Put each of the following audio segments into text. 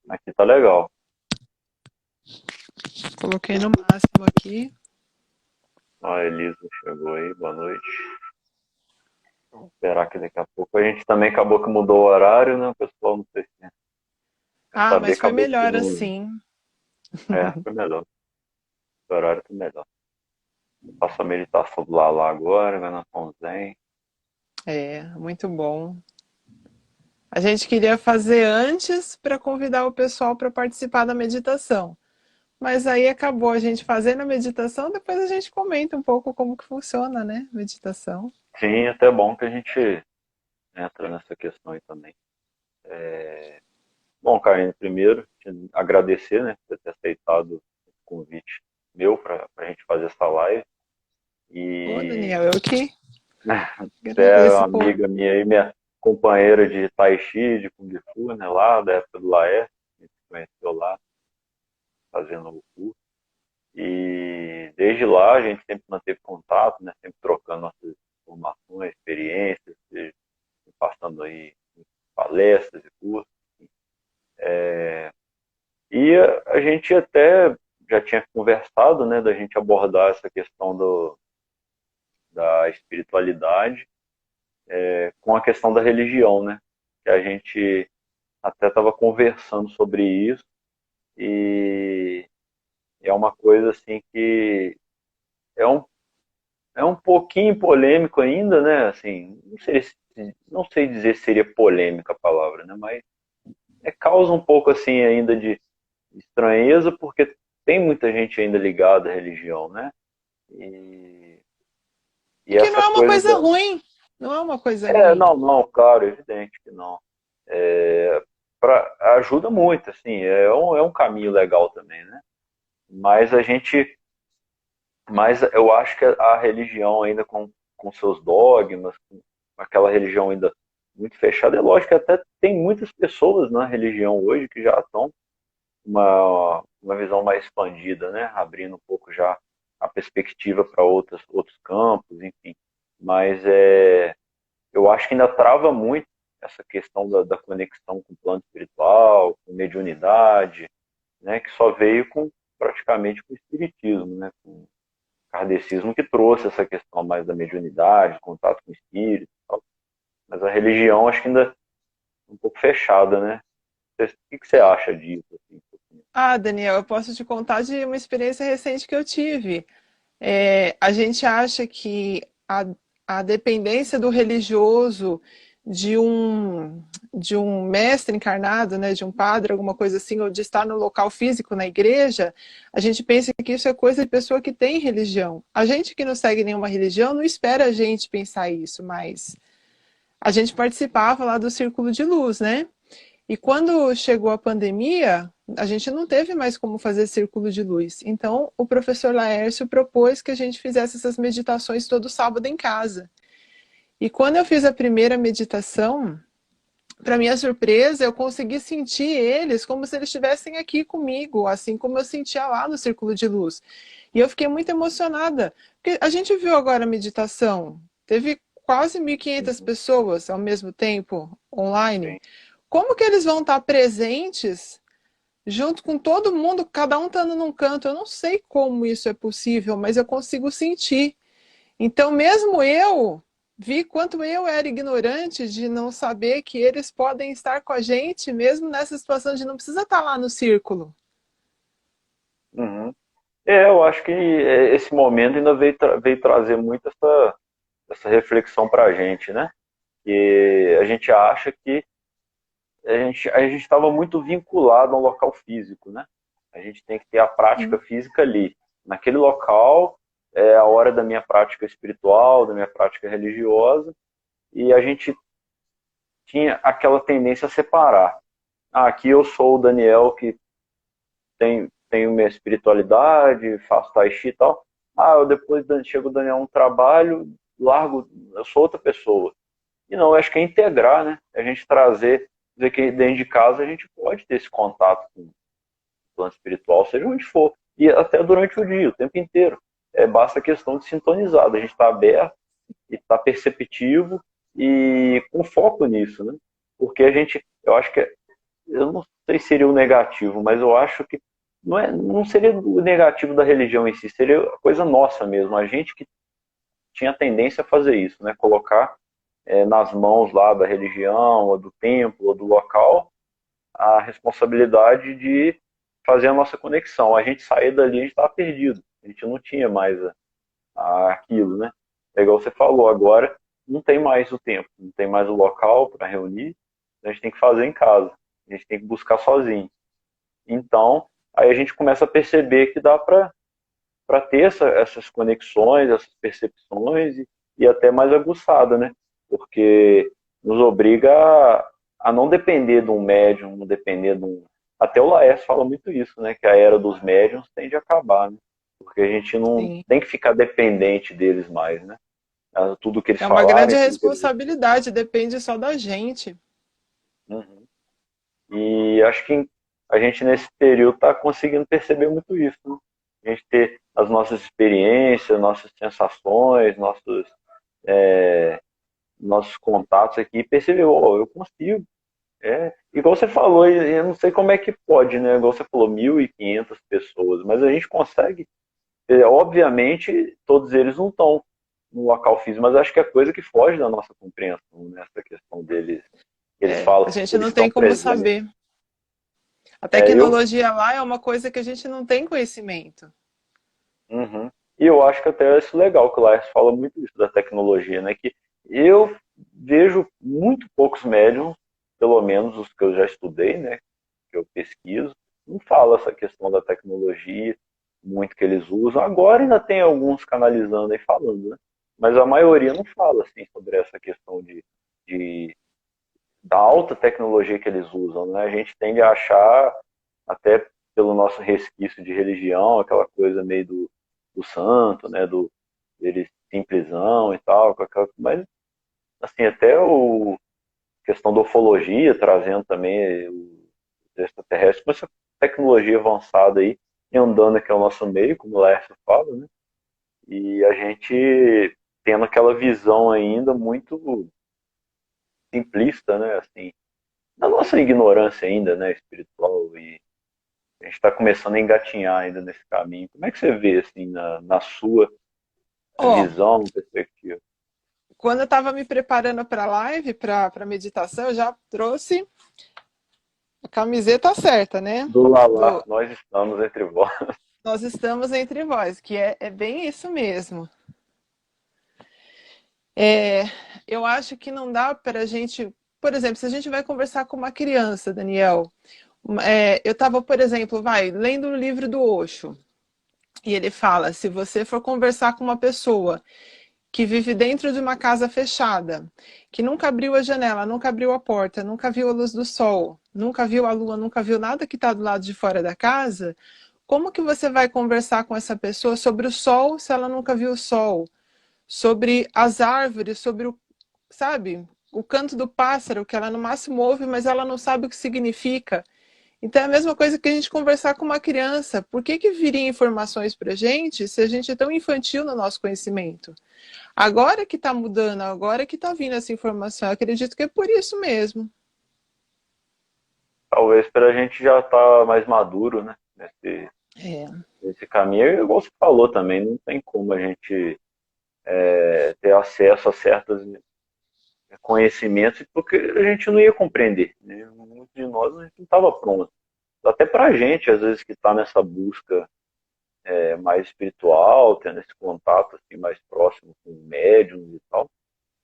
Aqui tá legal. Coloquei no máximo aqui. Ó, a Elisa chegou aí, boa noite. Vamos esperar que daqui a pouco. A gente também acabou que mudou o horário, né? O pessoal não sei se quer Ah, saber, mas foi acabou que melhor não. assim. É, foi melhor. O horário foi melhor. Eu faço a meditação do Lala agora, vai na Zen. É, muito bom. A gente queria fazer antes para convidar o pessoal para participar da meditação. Mas aí acabou a gente fazendo a meditação, depois a gente comenta um pouco como que funciona, né? Meditação. Sim, até bom que a gente entra nessa questão aí também. Bom, Karine, primeiro, te agradecer, né, por ter aceitado o convite meu para a gente fazer essa live. Ô, E Daniel, eu que você é uma agradeço por. amiga minha aí, minha companheira de Tai Chi, de Kung Fu, né, lá da época do Laerte, a gente se conheceu lá, fazendo o curso. E desde lá a gente sempre manteve contato, né, sempre trocando nossas informações, experiências, passando aí palestras e cursos. E a gente até já tinha conversado, né, da gente abordar essa questão da espiritualidade com a questão da religião, né? Que a gente até estava conversando sobre isso e é uma coisa assim que é um, é um pouquinho polêmico ainda, né? Assim, não sei dizer se seria polêmica a palavra, né? Mas causa um pouco assim ainda de estranheza porque tem muita gente ainda ligada à religião, né? E, E e que não essa é uma coisa coisa da. ruim. Não é uma coisa ruim. Não, não, claro, evidente que não. Ajuda muito, assim, é um caminho legal também, né? Mas a gente. Mas eu acho que a religião ainda com seus dogmas, com aquela religião ainda muito fechada, é lógico que até tem muitas pessoas na religião hoje que já estão uma visão mais expandida, né? Abrindo um pouco já a perspectiva para outros campos, enfim. Mas eu acho que ainda trava muito essa questão da conexão com o plano espiritual, com mediunidade, né? Que só veio praticamente com o espiritismo, né? Com o kardecismo que trouxe essa questão mais da mediunidade, contato com o espírito, e tal. Mas a religião acho que ainda é um pouco fechada, né? O que você acha disso? Assim? Ah, Daniel, eu posso te contar de uma experiência recente que eu tive. A gente acha que a dependência do religioso de de um mestre encarnado, né, de um padre, alguma coisa assim, ou de estar no local físico na igreja, a gente pensa que isso é coisa de pessoa que tem religião. A gente que não segue nenhuma religião não espera a gente pensar isso, mas a gente participava lá do Círculo de Luz, né? E quando chegou a pandemia, a gente não teve mais como fazer círculo de luz. Então, o professor Laércio propôs que a gente fizesse essas meditações todo sábado em casa. E quando eu fiz a primeira meditação, para minha surpresa, eu consegui sentir eles como se eles estivessem aqui comigo, assim como eu sentia lá no círculo de luz. E eu fiquei muito emocionada, porque a gente viu agora a meditação, teve quase 1.500 Uhum, pessoas ao mesmo tempo online. sim. Como que eles vão estar presentes junto com todo mundo, cada um estando num canto? Eu não sei como isso é possível, mas eu consigo sentir. Então, mesmo eu vi quanto eu era ignorante de não saber que eles podem estar com a gente, mesmo nessa situação de não precisa estar lá no círculo. Uhum. Eu acho que esse momento ainda veio trazer muito essa reflexão para a gente, né? Que a gente acha que a gente estava muito vinculado ao local físico, né? A gente tem que ter a prática Hum. física ali. Naquele local é a hora da minha prática espiritual, da minha prática religiosa, e a gente tinha aquela tendência a separar. Ah, aqui eu sou o Daniel que tenho minha espiritualidade, faço tai chi e tal. Ah, eu depois chego o Daniel no trabalho, largo, eu sou outra pessoa. E não, eu acho que é integrar, né? A gente dizer que dentro de casa a gente pode ter esse contato com o plano espiritual, seja onde for. E até durante o dia, o tempo inteiro. Basta a questão de sintonizar, a gente estar aberto e estar perceptivo e com foco nisso, né? Porque a gente, eu acho que eu não, sei se seria o negativo, mas eu acho que não seria o negativo da religião em si, seria coisa nossa mesmo, a gente que tinha tendência a fazer isso, né? Colocar nas mãos lá da religião, ou do templo, ou do local, a responsabilidade de fazer a nossa conexão. A gente sair dali, a gente estava perdido, a gente não tinha mais aquilo, né? É igual você falou, agora não tem mais o tempo, não tem mais o local para reunir, a gente tem que fazer em casa, a gente tem que buscar sozinho. Então, aí a gente começa a perceber que dá para ter essas conexões, essas percepções e até mais aguçada, né? Porque nos obriga a não depender de um médium, não depender de um. Até o Laércio fala muito isso, né? Que a era dos médiums tende a acabar, né? Porque a gente não Sim. tem que ficar dependente deles mais, né? Tudo que eles É uma grande falarem, tudo que eles. responsabilidade, depende só da gente. Uhum. E acho que a gente nesse período está conseguindo perceber muito isso, né? A gente ter as nossas experiências, nossas sensações, nossos contatos aqui e perceber, oh, eu consigo. Igual você falou, eu não sei como é que pode, né? Igual você falou, 1.500 pessoas, mas a gente consegue. Obviamente, todos eles não estão no local físico, mas acho que é coisa que foge da nossa compreensão, né? Essa questão deles. Eles A falam, gente eles não estão tem como presentes. saber. A Eu tecnologia lá é uma coisa que a gente não tem conhecimento. Uhum. E eu acho que até isso legal, que o Laércio fala muito isso da tecnologia, né? Que eu vejo muito poucos médiums, pelo menos os que eu já estudei, né? Que eu pesquiso, não fala essa questão da tecnologia, muito que eles usam. Agora ainda tem alguns canalizando e falando, né? Mas a maioria não fala assim sobre essa questão de da alta tecnologia que eles usam, né? A gente tende a achar, até pelo nosso resquício de religião, aquela coisa meio do santo, né? Do dele simplesão e tal, mas assim, até o questão da ufologia, trazendo também o extraterrestre, com essa tecnologia avançada aí, e andando aqui ao nosso meio, como o Lércio fala, né? E a gente tendo aquela visão ainda muito simplista, né? Assim, na nossa ignorância ainda, né, espiritual, e a gente está começando a engatinhar ainda nesse caminho. Como é que você vê, assim, na sua Ó, visão, perspectiva? quando eu estava me preparando para a live, para a meditação, eu já trouxe a camiseta certa, né? Do Lalá, Do nós estamos entre vós. Nós estamos entre vós, que é bem isso mesmo. É, eu acho que não dá para a gente, por exemplo, se a gente vai conversar com uma criança, Daniel, eu estava, por exemplo, lendo o livro do Osho, e ele fala: se você for conversar com uma pessoa que vive dentro de uma casa fechada, que nunca abriu a janela, nunca abriu a porta, nunca viu a luz do sol, nunca viu a lua, nunca viu nada que está do lado de fora da casa, como que você vai conversar com essa pessoa sobre o sol se ela nunca viu o sol? Sobre as árvores, sobre o, sabe, o canto do pássaro, que ela no máximo ouve, mas ela não sabe o que significa. Então é a mesma coisa que a gente conversar com uma criança. Por que que viria informações para a gente se a gente é tão infantil no nosso conhecimento? Agora que está mudando, agora que está vindo essa informação, eu acredito que é por isso mesmo. Talvez para a gente já estar tá mais maduro, né, É, nesse caminho. E igual você falou também, não tem como a gente ter acesso a certos conhecimentos, porque a gente não ia compreender, né? Muitos de nós a gente não estava pronto. Até para a gente, às vezes, que está nessa busca mais espiritual, tendo esse contato assim, mais próximo com médiums e tal.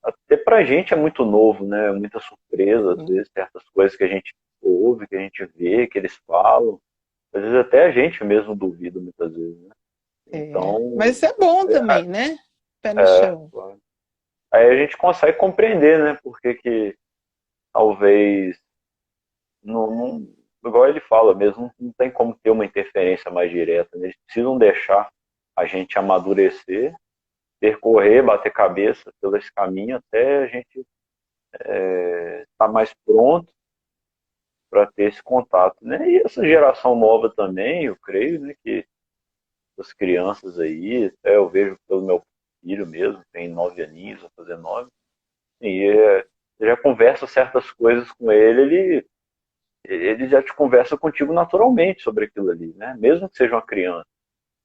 Até pra gente é muito novo, né? Muita surpresa, às vezes, certas coisas que a gente ouve, que a gente vê, que eles falam. Às vezes até a gente mesmo duvida muitas vezes, né? Então, mas é bom também, né? Pé no chão. claro. Aí a gente consegue compreender, né? Porque que talvez igual ele fala mesmo, não tem como ter uma interferência mais direta, né? Eles precisam deixar a gente amadurecer, percorrer, bater cabeça pelo esse caminho até a gente estar mais pronto para ter esse contato, né? E essa geração nova também, eu creio, né, que as crianças aí, até eu vejo pelo meu filho mesmo, tem 9 aninhos, vai fazer 9, e eu já converso certas coisas com ele, ele ele já te conversa contigo naturalmente sobre aquilo ali, né? Mesmo que seja uma criança.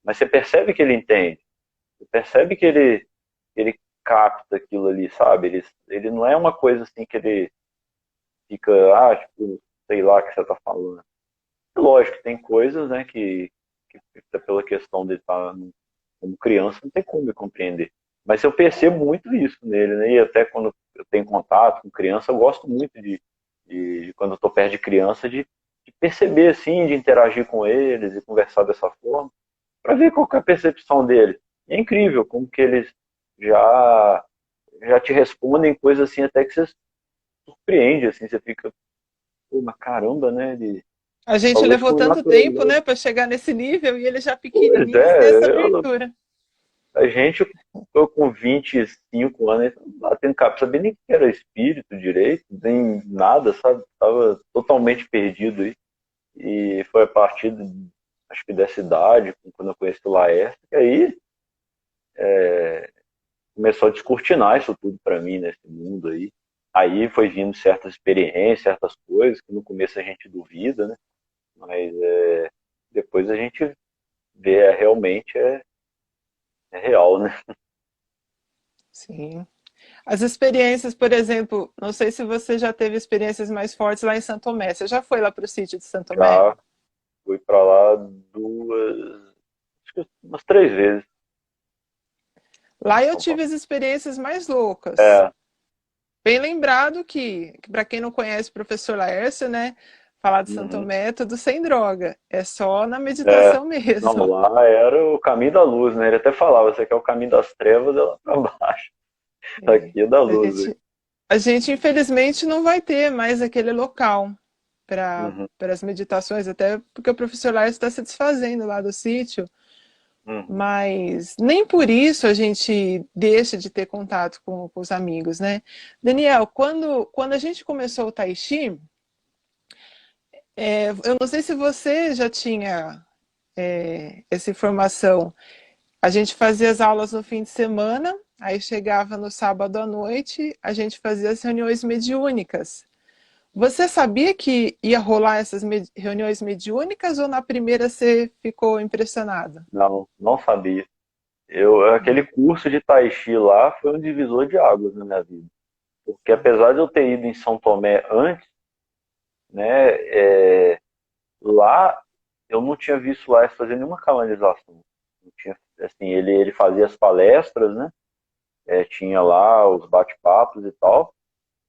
Mas você percebe que ele entende, você percebe que ele capta aquilo ali, sabe? Ele não é uma coisa assim que ele fica, tipo, sei lá o que você tá falando. Lógico, tem coisas, né, que pela questão de estar como criança, não tem como me compreender. Mas eu percebo muito isso nele, né? E até quando eu tenho contato com criança, eu gosto muito quando eu estou perto de criança, de perceber, assim, de interagir com eles e conversar dessa forma, para ver qual que é a percepção deles. E é incrível como que eles já, já te respondem coisas assim, até que você surpreende, assim, você fica, pô, mas caramba, né? Ele A gente falou isso levou com tanto tempo, naturalidade. né, para chegar nesse nível e ele já Pois pequenininho tem essa é, abertura. a gente, eu com 25 anos, lá tendo cap, sabia nem o que era espírito direito, nem nada, sabe? Tava totalmente perdido aí. E foi a partir, acho que dessa idade, quando eu conheci o Laércio, que aí começou a descortinar isso tudo para mim, nesse mundo aí. Aí foi vindo certas experiências, certas coisas, que no começo a gente duvida, né? Mas depois a gente vê, realmente é real, né? Sim. As experiências, por exemplo, não sei se você já teve experiências mais fortes lá em Santo Tomé. Você já foi lá para o sítio de Santo Tomé? Já fui para lá duas, acho que umas 3 vezes. Lá eu São Paulo. tive as experiências mais loucas. É, Bem lembrado que para quem não conhece o professor Laércio, né, falar de Santo uhum, Tomé é tudo sem droga. É só na é. meditação Não, mesmo. lá era o caminho da luz, né? Ele até falava, você quer o caminho das trevas, é lá para baixo. É. Aqui é da A luz, hein? gente, a gente, infelizmente, não vai ter mais aquele local Uhum, para as meditações, até porque o professor Laércio está se desfazendo lá do sítio, uhum. mas nem por isso a gente deixa de ter contato com os amigos, né? Daniel, quando a gente começou o Tai Chi, eu não sei se você já tinha essa informação. A gente fazia as aulas no fim de semana, aí chegava no sábado à noite, a gente fazia as reuniões mediúnicas. Você sabia que ia rolar essas reuniões mediúnicas ou na primeira você ficou impressionado? Não, não sabia. Aquele curso de Tai Chi lá foi um divisor de águas na minha vida. Porque apesar de eu ter ido em São Tomé antes, né, lá eu não tinha visto lá fazer nenhuma canalização. Não tinha, assim, ele fazia as palestras, né? Tinha lá os bate-papos e tal,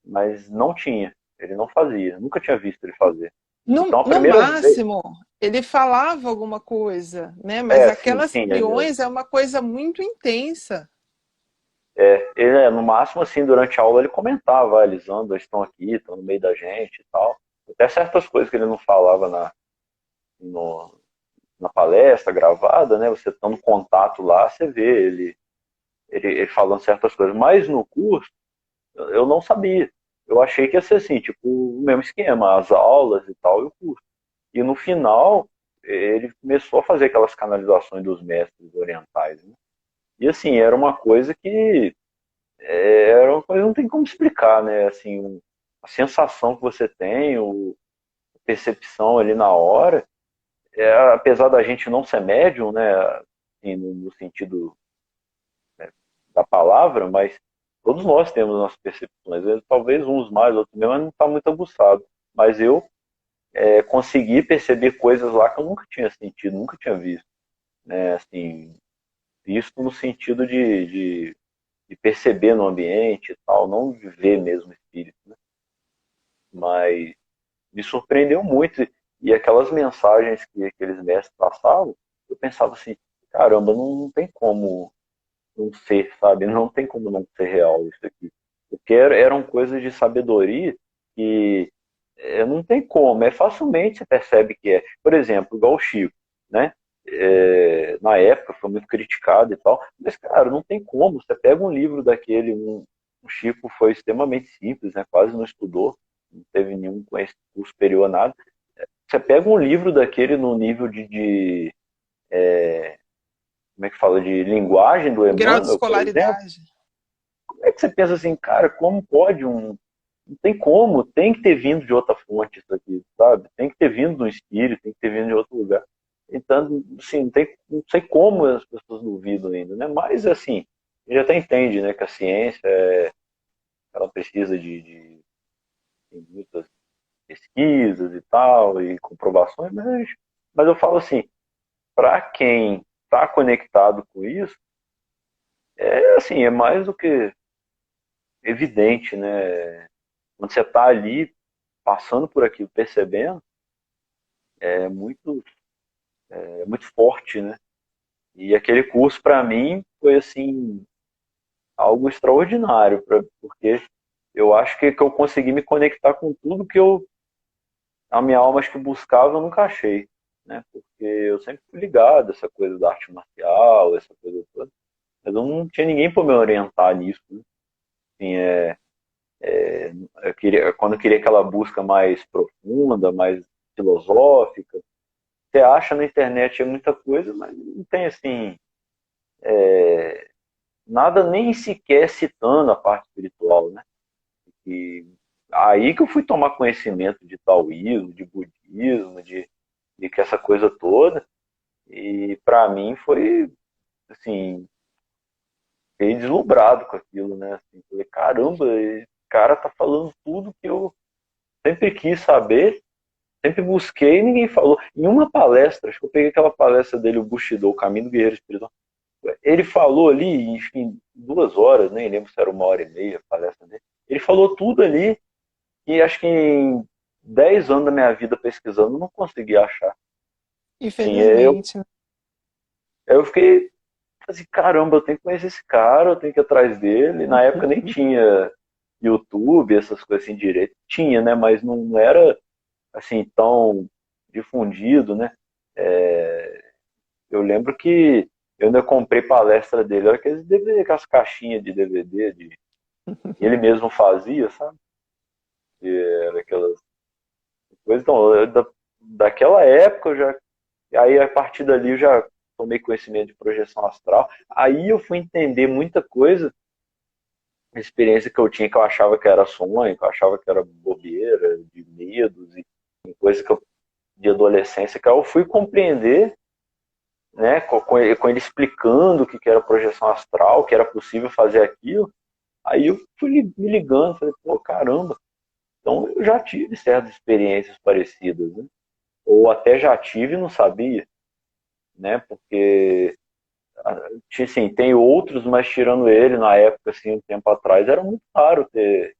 mas não tinha. Ele não fazia. Nunca tinha visto ele fazer. No, Então a no primeira vez. máximo, ele falava alguma coisa, né? Mas Sim, aquelas sim. reuniões é uma coisa muito intensa. No máximo, assim, durante a aula ele comentava, Elisandro, eles estão aqui, estão no meio da gente e tal. Até certas coisas que ele não falava no, na palestra gravada, né? Você estando em contato lá, você vê ele falando certas coisas. Mas no curso, eu não sabia. Eu achei que ia ser assim, tipo, o mesmo esquema, as aulas e tal, e o curso. E no final, ele começou a fazer aquelas canalizações dos mestres orientais, né? E assim, era uma coisa que não tem como explicar, né? Assim, a sensação que você tem, a percepção ali na hora, apesar da gente não ser médium, né? Assim, no sentido, né, da palavra, mas todos nós temos nossas percepções. Talvez uns mais, outros menos, mas não está muito aguçado. Mas eu consegui perceber coisas lá que eu nunca tinha sentido, nunca tinha visto, né? Assim, visto no sentido de perceber no ambiente e tal, não de ver mesmo o espírito, né? Mas me surpreendeu muito. E aquelas mensagens que aqueles mestres passavam, eu pensava assim, caramba, não tem como não ser, sabe? Não tem como não ser real isso aqui. Porque eram coisas de sabedoria que não tem como, facilmente você percebe que é. Por exemplo, igual o Chico, né? Na época foi muito criticado e tal, mas cara, não tem como. Você pega um livro daquele, o Chico foi extremamente simples, né? Quase não estudou, não teve nenhum conhecimento superior a nada. Você pega um livro daquele no nível como é que fala, de linguagem do Grau de Emmanuel, por exemplo, escolaridade. como é que você pensa assim, cara, como pode Não tem como, tem que ter vindo de outra fonte isso aqui, sabe? Tem que ter vindo do espírito, tem que ter vindo de outro lugar. Então, assim, não sei como as pessoas duvidam ainda, né? Mas, assim, a gente até entende, né, que a ciência, ela precisa de muitas pesquisas e tal, e comprovações, mas eu falo assim, para quem está conectado com isso, assim, é mais do que evidente, né? Quando você está ali passando por aquilo, percebendo, é muito, é muito forte, né? E aquele curso para mim foi assim algo extraordinário, porque eu acho que eu consegui me conectar com tudo que a minha alma acho que buscava, eu nunca achei, né? Porque eu sempre fui ligado a essa coisa da arte marcial, essa coisa toda, mas eu não tinha ninguém para me orientar nisso, né? Assim, quando eu queria aquela busca mais profunda, mais filosófica, você acha na internet muita coisa, mas não tem assim nada nem sequer citando a parte espiritual, né? E aí que eu fui tomar conhecimento de taoísmo, de budismo, de que essa coisa toda, e para mim foi assim, fiquei deslumbrado com aquilo, né? Assim, falei, caramba, esse cara tá falando tudo que eu sempre quis saber, sempre busquei e ninguém falou. Em uma palestra, acho que eu peguei aquela palestra dele, o Bushido, o Caminho do Guerreiro Espiritual. Ele falou ali, enfim, 2 horas, nem lembro se era 1 hora e meia a palestra dele. Ele falou tudo ali e acho que em 10 anos da minha vida pesquisando eu não consegui achar. Sim, Infelizmente. eu fiquei assim, caramba, eu tenho que conhecer esse cara, eu tenho que ir atrás dele. Na época nem tinha YouTube, essas coisas assim direito. Tinha, né? Mas não era assim tão difundido, né? Eu lembro que eu ainda comprei palestra dele, era aqueles DVD, aquelas caixinhas de DVD, ele mesmo fazia, sabe? E era aquelas coisas. Então, daquela época eu já. Aí a partir dali eu já tomei conhecimento de projeção astral. Aí eu fui entender muita coisa, a experiência que eu tinha que eu achava que era sonho, que eu achava que era bobeira, de medos e coisa que de adolescência, que eu fui compreender, né, com ele explicando o que era projeção astral, que era possível fazer aquilo. Aí eu fui me ligando, falei, pô, caramba. Então eu já tive certas experiências parecidas, né? Ou até já tive e não sabia, né? Porque assim, tem outros, mas tirando ele, na época, assim, um tempo atrás, era muito raro ter,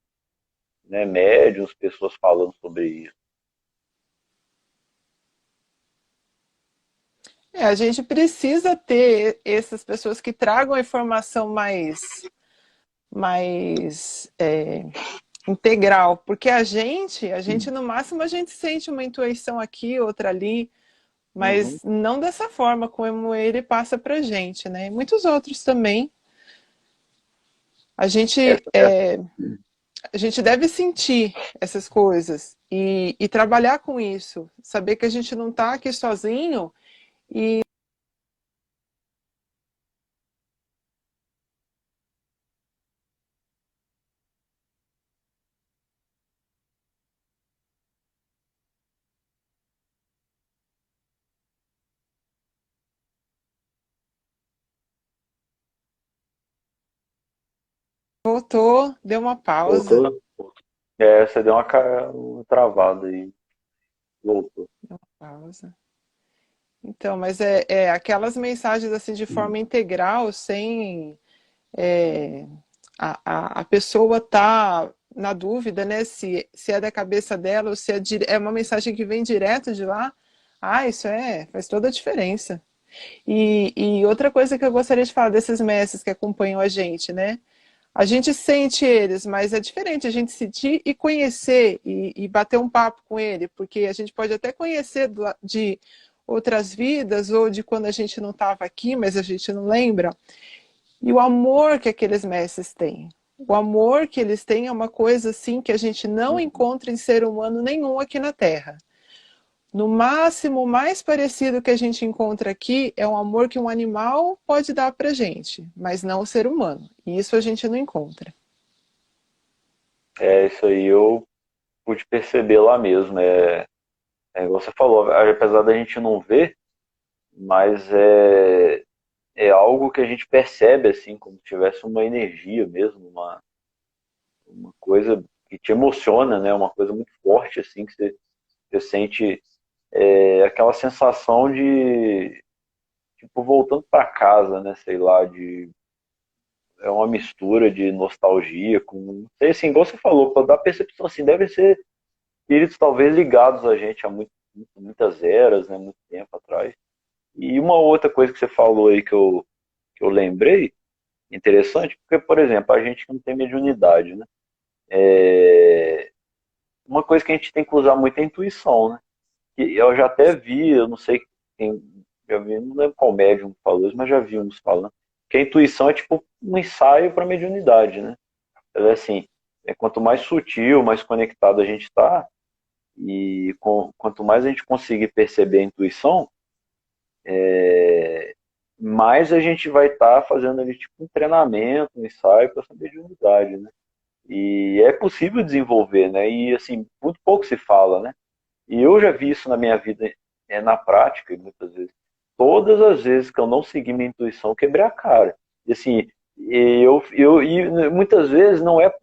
né, médios, pessoas falando sobre isso. A gente precisa ter essas pessoas que tragam a informação mais integral, porque a gente no máximo a gente sente uma intuição aqui, outra ali, Uhum. mas não dessa forma como ele passa para a gente, né? E muitos outros também. A gente, Essa, essa, é, a gente deve sentir essas coisas e trabalhar com isso, saber que a gente não está aqui sozinho e voltou, deu uma pausa. voltou? Você deu uma travada aí, voltou. Pausa. Então, mas é aquelas mensagens assim de forma integral, sem a pessoa tá na dúvida, né? Se é da cabeça dela ou se é uma mensagem que vem direto de lá. Ah, isso faz toda a diferença. E outra coisa que eu gostaria de falar desses mestres que acompanham a gente, né? A gente sente eles, mas é diferente a gente sentir e conhecer e bater um papo com ele, porque a gente pode até conhecer de outras vidas ou de quando a gente não estava aqui, mas a gente não lembra. E o amor que aqueles mestres têm. O amor que eles têm é uma coisa assim que a gente não encontra em ser humano nenhum aqui na Terra. No máximo, o mais parecido que a gente encontra aqui é um amor que um animal pode dar para gente, mas não o ser humano. E isso a gente não encontra. Isso aí eu pude perceber lá mesmo. Igual você falou, apesar da gente não ver, mas é algo que a gente percebe, assim, como se tivesse uma energia mesmo, uma coisa que te emociona, né? Uma coisa muito forte, assim, que você sente aquela sensação de, tipo, voltando para casa, né? Sei lá, é uma mistura de nostalgia com, não sei, assim, igual você falou, para dar percepção, assim, devem ser espíritos talvez ligados a gente há muitas eras, né? Muito tempo atrás. E uma outra coisa que você falou aí que eu lembrei, interessante, porque, por exemplo, a gente não tem mediunidade, né? Uma coisa que a gente tem que usar muito é a intuição, né? E eu já até vi, eu não sei quem, já vi, não lembro qual médium falou isso, mas já vi uns falando, que a intuição é tipo um ensaio para mediunidade, né? Ela é assim, quanto mais sutil, mais conectado a gente está, e quanto mais a gente conseguir perceber a intuição, mais a gente vai estar fazendo ali tipo um treinamento, um ensaio para essa mediunidade, né? E é possível desenvolver, né? E assim, muito pouco se fala, né? E eu já vi isso na minha vida, na prática, e muitas vezes. Todas as vezes que eu não segui minha intuição, eu quebrei a cara. E assim, e muitas vezes não é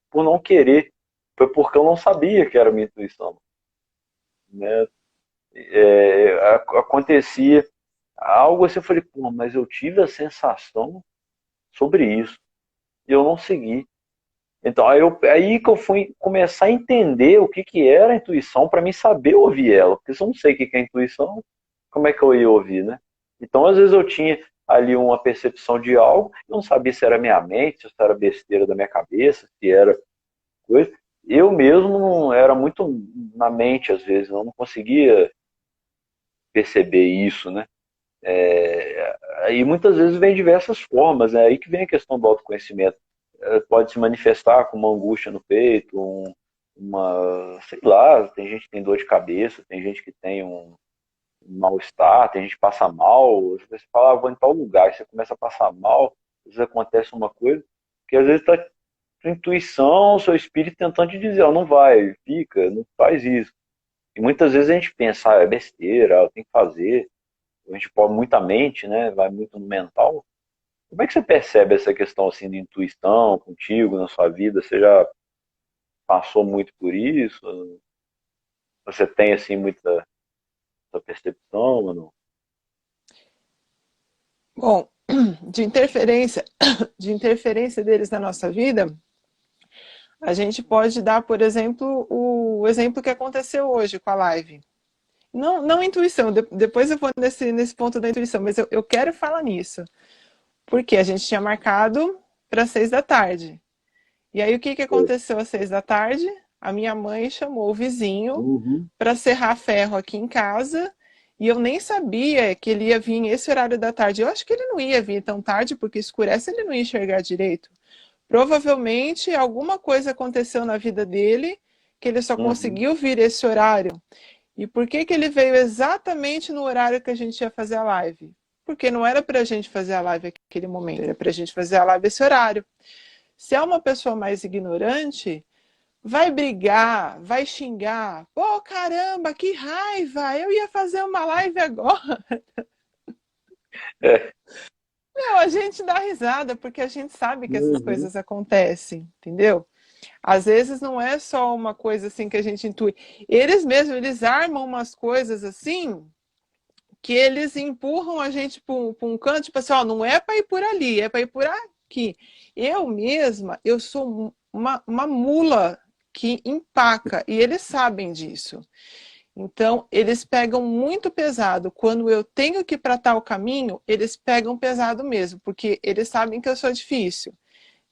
por não querer, foi porque eu não sabia que era minha intuição, né? Acontecia algo assim, eu falei, pô, mas eu tive a sensação sobre isso, e eu não segui. Então, aí que eu fui começar a entender o que, que era a intuição para mim saber ouvir ela. Porque se eu não sei o que, que é intuição, como é que eu ia ouvir, né? Então, às vezes eu tinha ali uma percepção de algo, eu não sabia se era minha mente, se era besteira da minha cabeça, se era coisa. Eu mesmo não era muito na mente, às vezes, eu não conseguia perceber isso, né? E muitas vezes vem de diversas formas, né? Aí que vem a questão do autoconhecimento. Pode se manifestar com uma angústia no peito, sei lá, tem gente que tem dor de cabeça, tem gente que tem um mal-estar, tem gente que passa mal, você fala, vou em tal lugar, você começa a passar mal, às vezes acontece uma coisa, que às vezes está sua intuição, seu espírito tentando te dizer, ó, não vai, fica, não faz isso. E muitas vezes a gente pensa, é besteira, eu tenho que fazer, a gente põe muita mente, né, vai muito no mental. Como é que você percebe essa questão assim de intuição contigo na sua vida? Você já passou muito por isso? Você tem assim muita percepção ou não? Bom, de interferência, de interferência deles na nossa vida, a gente pode dar, por exemplo, o exemplo que aconteceu hoje com a live. Não, não intuição, depois eu vou nesse ponto da intuição, mas eu quero falar nisso. Porque a gente tinha marcado para 6 da tarde. E aí o que Foi. aconteceu às 6 da tarde? A minha mãe chamou o vizinho Uhum, para serrar ferro aqui em casa. E eu nem sabia que ele ia vir esse horário da tarde. Eu acho que ele não ia vir tão tarde, porque escurece ele não ia enxergar direito. Provavelmente alguma coisa aconteceu na vida dele que ele só uhum, conseguiu vir esse horário. E por que que ele veio exatamente no horário que a gente ia fazer a live? Porque não era para a gente fazer a live naquele momento, era para a gente fazer a live esse horário. Se é uma pessoa mais ignorante, vai brigar, vai xingar. Pô, caramba, que raiva! Eu ia fazer uma live agora. é, Não, a gente dá risada porque a gente sabe que essas uhum, coisas acontecem, entendeu? Às vezes não é só uma coisa assim que a gente intui. Eles mesmos, eles armam umas coisas assim que eles empurram a gente para um canto, tipo assim, ó, não é para ir por ali, é para ir por aqui. Eu mesma, eu sou uma mula que empaca, e eles sabem disso. Então, eles pegam muito pesado. Quando eu tenho que ir para tal caminho, eles pegam pesado mesmo, porque eles sabem que eu sou difícil.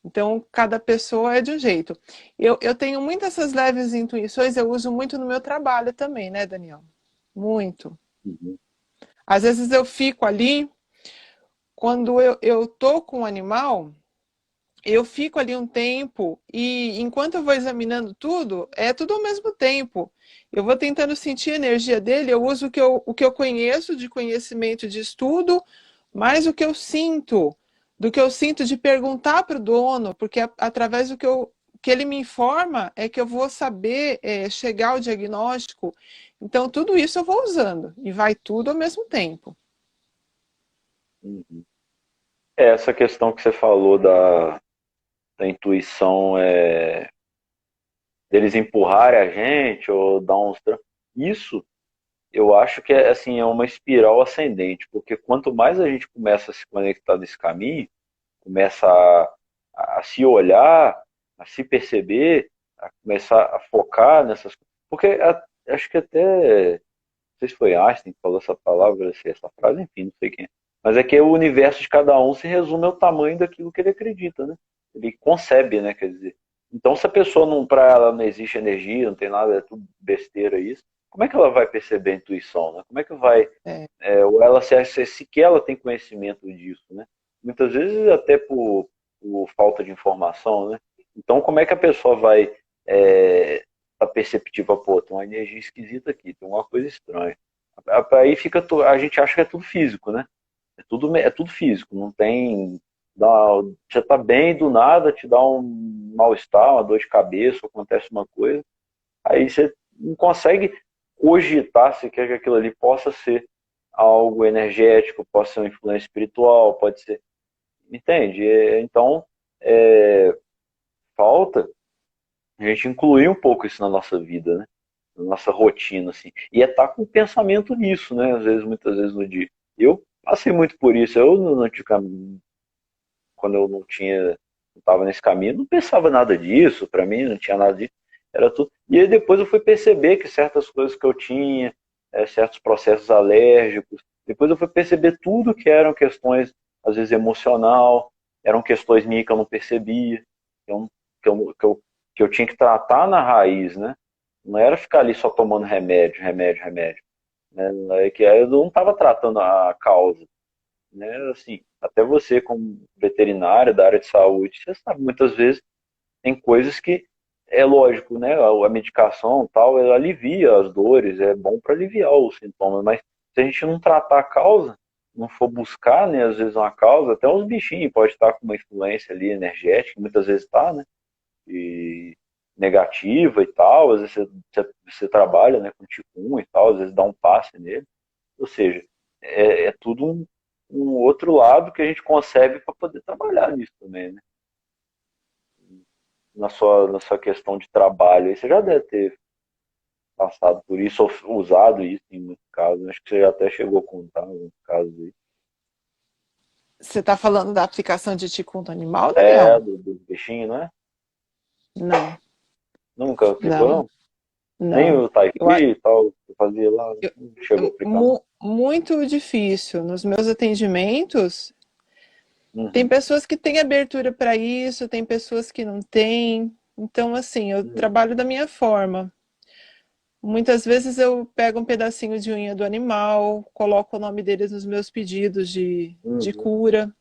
Então, cada pessoa é de um jeito. Eu tenho muitas essas leves intuições, eu uso muito no meu trabalho também, né, Daniel? Muito. uhum. Às vezes eu fico ali, quando eu tô com o animal, eu fico ali um tempo e enquanto eu vou examinando tudo, é tudo ao mesmo tempo. Eu vou tentando sentir a energia dele, eu uso o que eu conheço de conhecimento de estudo, mais o que eu sinto, do que eu sinto de perguntar para o dono, porque através do que ele me informa é que eu vou saber chegar ao diagnóstico. Então, tudo isso eu vou usando, e vai tudo ao mesmo tempo. Uhum. Essa questão que você falou da intuição, deles empurrarem a gente ou dar uns. Isso eu acho que é, assim, é uma espiral ascendente, porque quanto mais a gente começa a se conectar nesse caminho, começa a se olhar, a se perceber, a começar a focar nessas coisas. Porque acho que até, não sei se foi Einstein que falou essa palavra, essa frase, enfim, não sei quem. Mas é que o universo de cada um se resume ao tamanho daquilo que ele acredita, né? Ele concebe, né? Quer dizer. Então, se a pessoa não, para ela não existe energia, não tem nada, é tudo besteira isso, como é que ela vai perceber a intuição, né? Como é que vai, É, ou ela se sequer ela tem conhecimento disso, né? Muitas vezes até por falta de informação, né? Então, como é que a pessoa vai tá perceptiva, pô, tem uma energia esquisita aqui, tem uma coisa estranha. Aí fica, a gente acha que é tudo físico, né? É tudo físico, não tem. Dá, você tá bem do nada, te dá um mal-estar, uma dor de cabeça, acontece uma coisa, aí você não consegue cogitar se quer que aquilo ali possa ser algo energético, possa ser uma influência espiritual, pode ser. Entende? Então, é, falta a gente incluir um pouco isso na nossa vida, né? Na nossa rotina, assim. E é estar com o pensamento nisso, né? Às vezes, muitas vezes no dia. Eu passei muito por isso. Eu, quando eu não tinha, não estava nesse caminho, não pensava nada disso. Para mim, não tinha nada disso. Era tudo. E aí depois eu fui perceber que certas coisas que eu tinha, certos processos alérgicos, depois eu fui perceber tudo que eram questões, às vezes emocional, eram questões minhas que eu não percebia, que eu, que eu tinha que tratar na raiz, né? Não era ficar ali só tomando remédio, remédio, remédio. Né? É que eu não estava tratando a causa. Né? Assim, até você, como veterinário da área de saúde, você sabe, muitas vezes tem coisas que é lógico, né? A medicação tal, ela alivia as dores, é bom para aliviar os sintomas, mas se a gente não tratar a causa, não for buscar, né, às vezes uma causa, até uns bichinhos pode estar com uma influência ali energética, muitas vezes está, né? E negativa e tal, às vezes você trabalha, né, com Qigong e tal, às vezes dá um passe nele, ou seja, é tudo um outro lado que a gente concebe para poder trabalhar nisso também, né? Na sua questão de trabalho, aí você já deve ter passado por isso, ou usado isso em muitos casos, acho que você já até chegou a contar em alguns casos aí. você está falando da aplicação de Qigong no animal, É, Daniel? dos bichinhos, né? Não, Nunca aplicou, não, não? Nem não. o Tai Eu, Chi e tal, que fazia lá, eu- não chegou a aplicar, não? muito difícil. Nos meus atendimentos, tem Uhum. pessoas que têm abertura para isso, tem pessoas que não têm. Então, assim, eu Uhum. trabalho da minha forma. Muitas vezes eu pego um pedacinho de unha do animal, coloco o nome deles nos meus pedidos de Uhum. cura,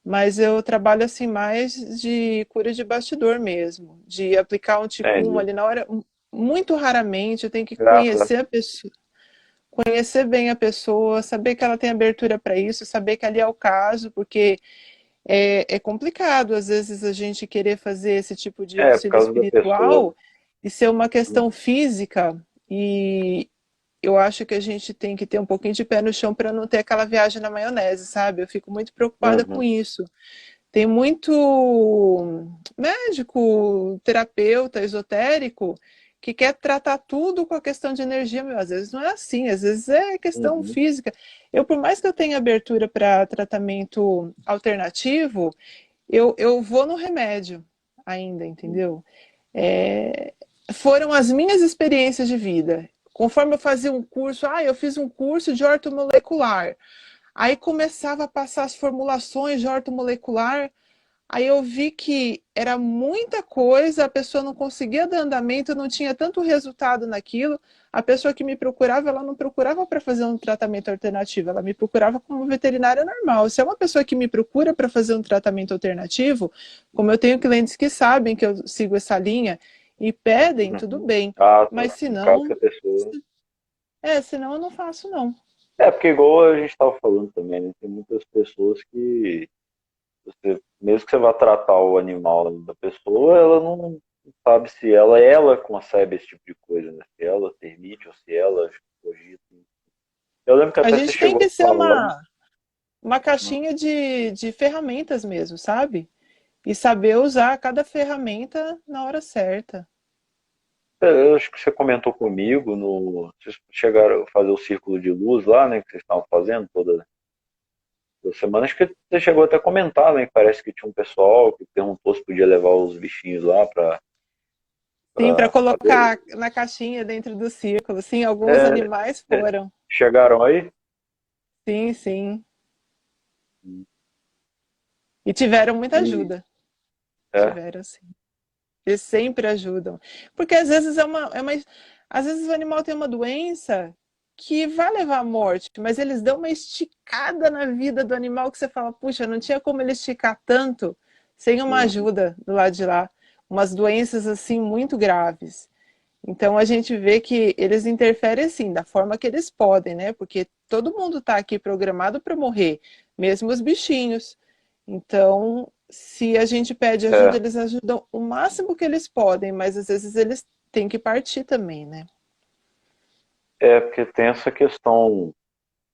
mas eu trabalho assim mais de cura de bastidor mesmo, de aplicar um ticum Entendi. ali na hora. Muito raramente eu tenho que Graças a conhecer a pessoa, conhecer bem a pessoa, saber que ela tem abertura para isso, saber que ali é o caso, porque é complicado às vezes a gente querer fazer esse tipo de por auxílio causa da pessoa. espiritual e ser uma questão Uhum. física, e eu acho que a gente tem que ter um pouquinho de pé no chão para não ter aquela viagem na maionese, sabe? Eu fico muito preocupada com Uhum. isso. Tem muito médico, terapeuta, esotérico que quer tratar tudo com a questão de energia, meu, às vezes não é assim, às vezes é questão Uhum. física. Eu, por mais que eu tenha abertura para tratamento alternativo, eu vou no remédio ainda, entendeu? É, foram as minhas experiências de vida. Conforme eu fazia um curso, eu fiz um curso de ortomolecular. Aí começava a passar as formulações de ortomolecular. Aí eu vi que era muita coisa, a pessoa não conseguia dar andamento, não tinha tanto resultado naquilo. A pessoa que me procurava, ela não procurava para fazer um tratamento alternativo, ela me procurava como veterinária normal. Se é uma pessoa que me procura para fazer um tratamento alternativo, como eu tenho clientes que sabem que eu sigo essa linha e pedem, tudo Uhum. bem. Ah, Mas tá. se No caso que não, a pessoa. senão eu não faço, não. Porque igual a gente estava falando também, né? Tem muitas pessoas que Mesmo que você vá tratar o animal da pessoa, ela não sabe se ela concebe esse tipo de coisa, né? Se ela permite ou se ela cogita. Eu lembro que A até você gente tem chegou que a ser falar, uma caixinha de ferramentas mesmo, sabe? E saber usar cada ferramenta na hora certa. eu acho que você comentou comigo, vocês chegaram a fazer o círculo de luz lá, né, que vocês estavam fazendo toda semana. Acho que você chegou até a comentar, né, que parece que tinha um pessoal que perguntou se podia levar os bichinhos lá Sim, para para fazer. colocar na caixinha dentro do círculo. Sim, alguns É, animais é, foram. chegaram aí? Sim, sim. E tiveram muita E, ajuda. é, Tiveram, sim. Eles sempre ajudam. Porque às vezes às vezes o animal tem uma doença que vai levar à morte, mas eles dão uma esticada na vida do animal que você fala, puxa, não tinha como ele esticar tanto sem uma uhum, ajuda do lado de lá. Umas doenças assim muito graves. Então a gente vê que eles interferem assim, da forma que eles podem, né? Porque todo mundo está aqui programado para morrer, mesmo os bichinhos. Então, se a gente pede ajuda, é, eles ajudam o máximo que eles podem, mas às vezes eles têm que partir também, né? porque tem essa questão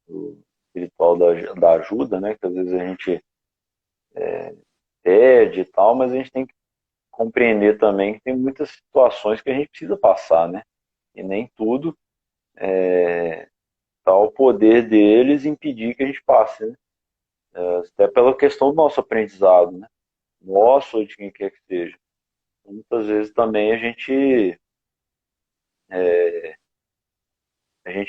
do espiritual da ajuda, né, que às vezes a gente pede e tal, mas a gente tem que compreender também que tem muitas situações que a gente precisa passar, né? E nem tudo está ao poder deles impedir que a gente passe, né? Até pela questão do nosso aprendizado, né? Nosso ou de quem quer que seja. Muitas vezes também a gente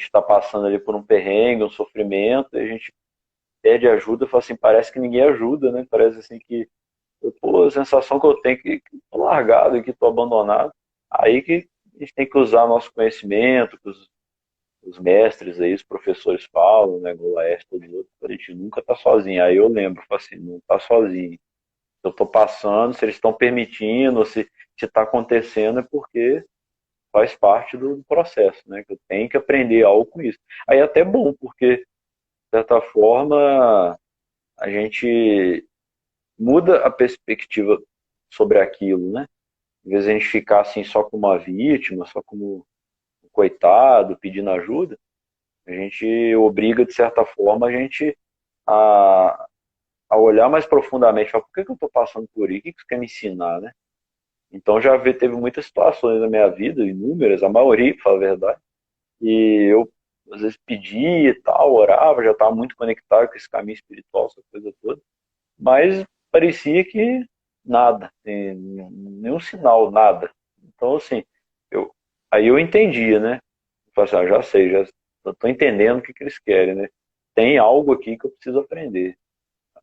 está passando ali por um perrengue, um sofrimento, e a gente pede ajuda, fala assim, parece que ninguém ajuda, né? Parece assim que, pô, a sensação que eu tenho é que tô largado, que tô abandonado. Aí que a gente tem que usar nosso conhecimento, que os mestres aí, os professores falam, né, Golaes, todos os outros, a gente nunca tá sozinho. Aí eu lembro, falo assim, não tá sozinho. Eu tô passando, se eles estão permitindo, se tá acontecendo, é porque faz parte do processo, né? Que eu tenho que aprender algo com isso. Aí é até bom, porque, de certa forma, a gente muda a perspectiva sobre aquilo, né? Em vez de a gente ficar assim só como uma vítima, só como um coitado, pedindo ajuda, a gente obriga, de certa forma, a gente a, a olhar mais profundamente, falar, por que eu estou passando por isso? O que você quer me ensinar, né? Então teve muitas situações na minha vida, inúmeras, a maioria, para falar a verdade, e eu às vezes pedia e tal, orava, já estava muito conectado com esse caminho espiritual, essa coisa toda, mas parecia que nada, nenhum sinal, nada. Então, assim, eu, aí eu entendia, né? Eu falei assim, já sei, já estou entendendo o que eles querem, né? Tem algo aqui que eu preciso aprender.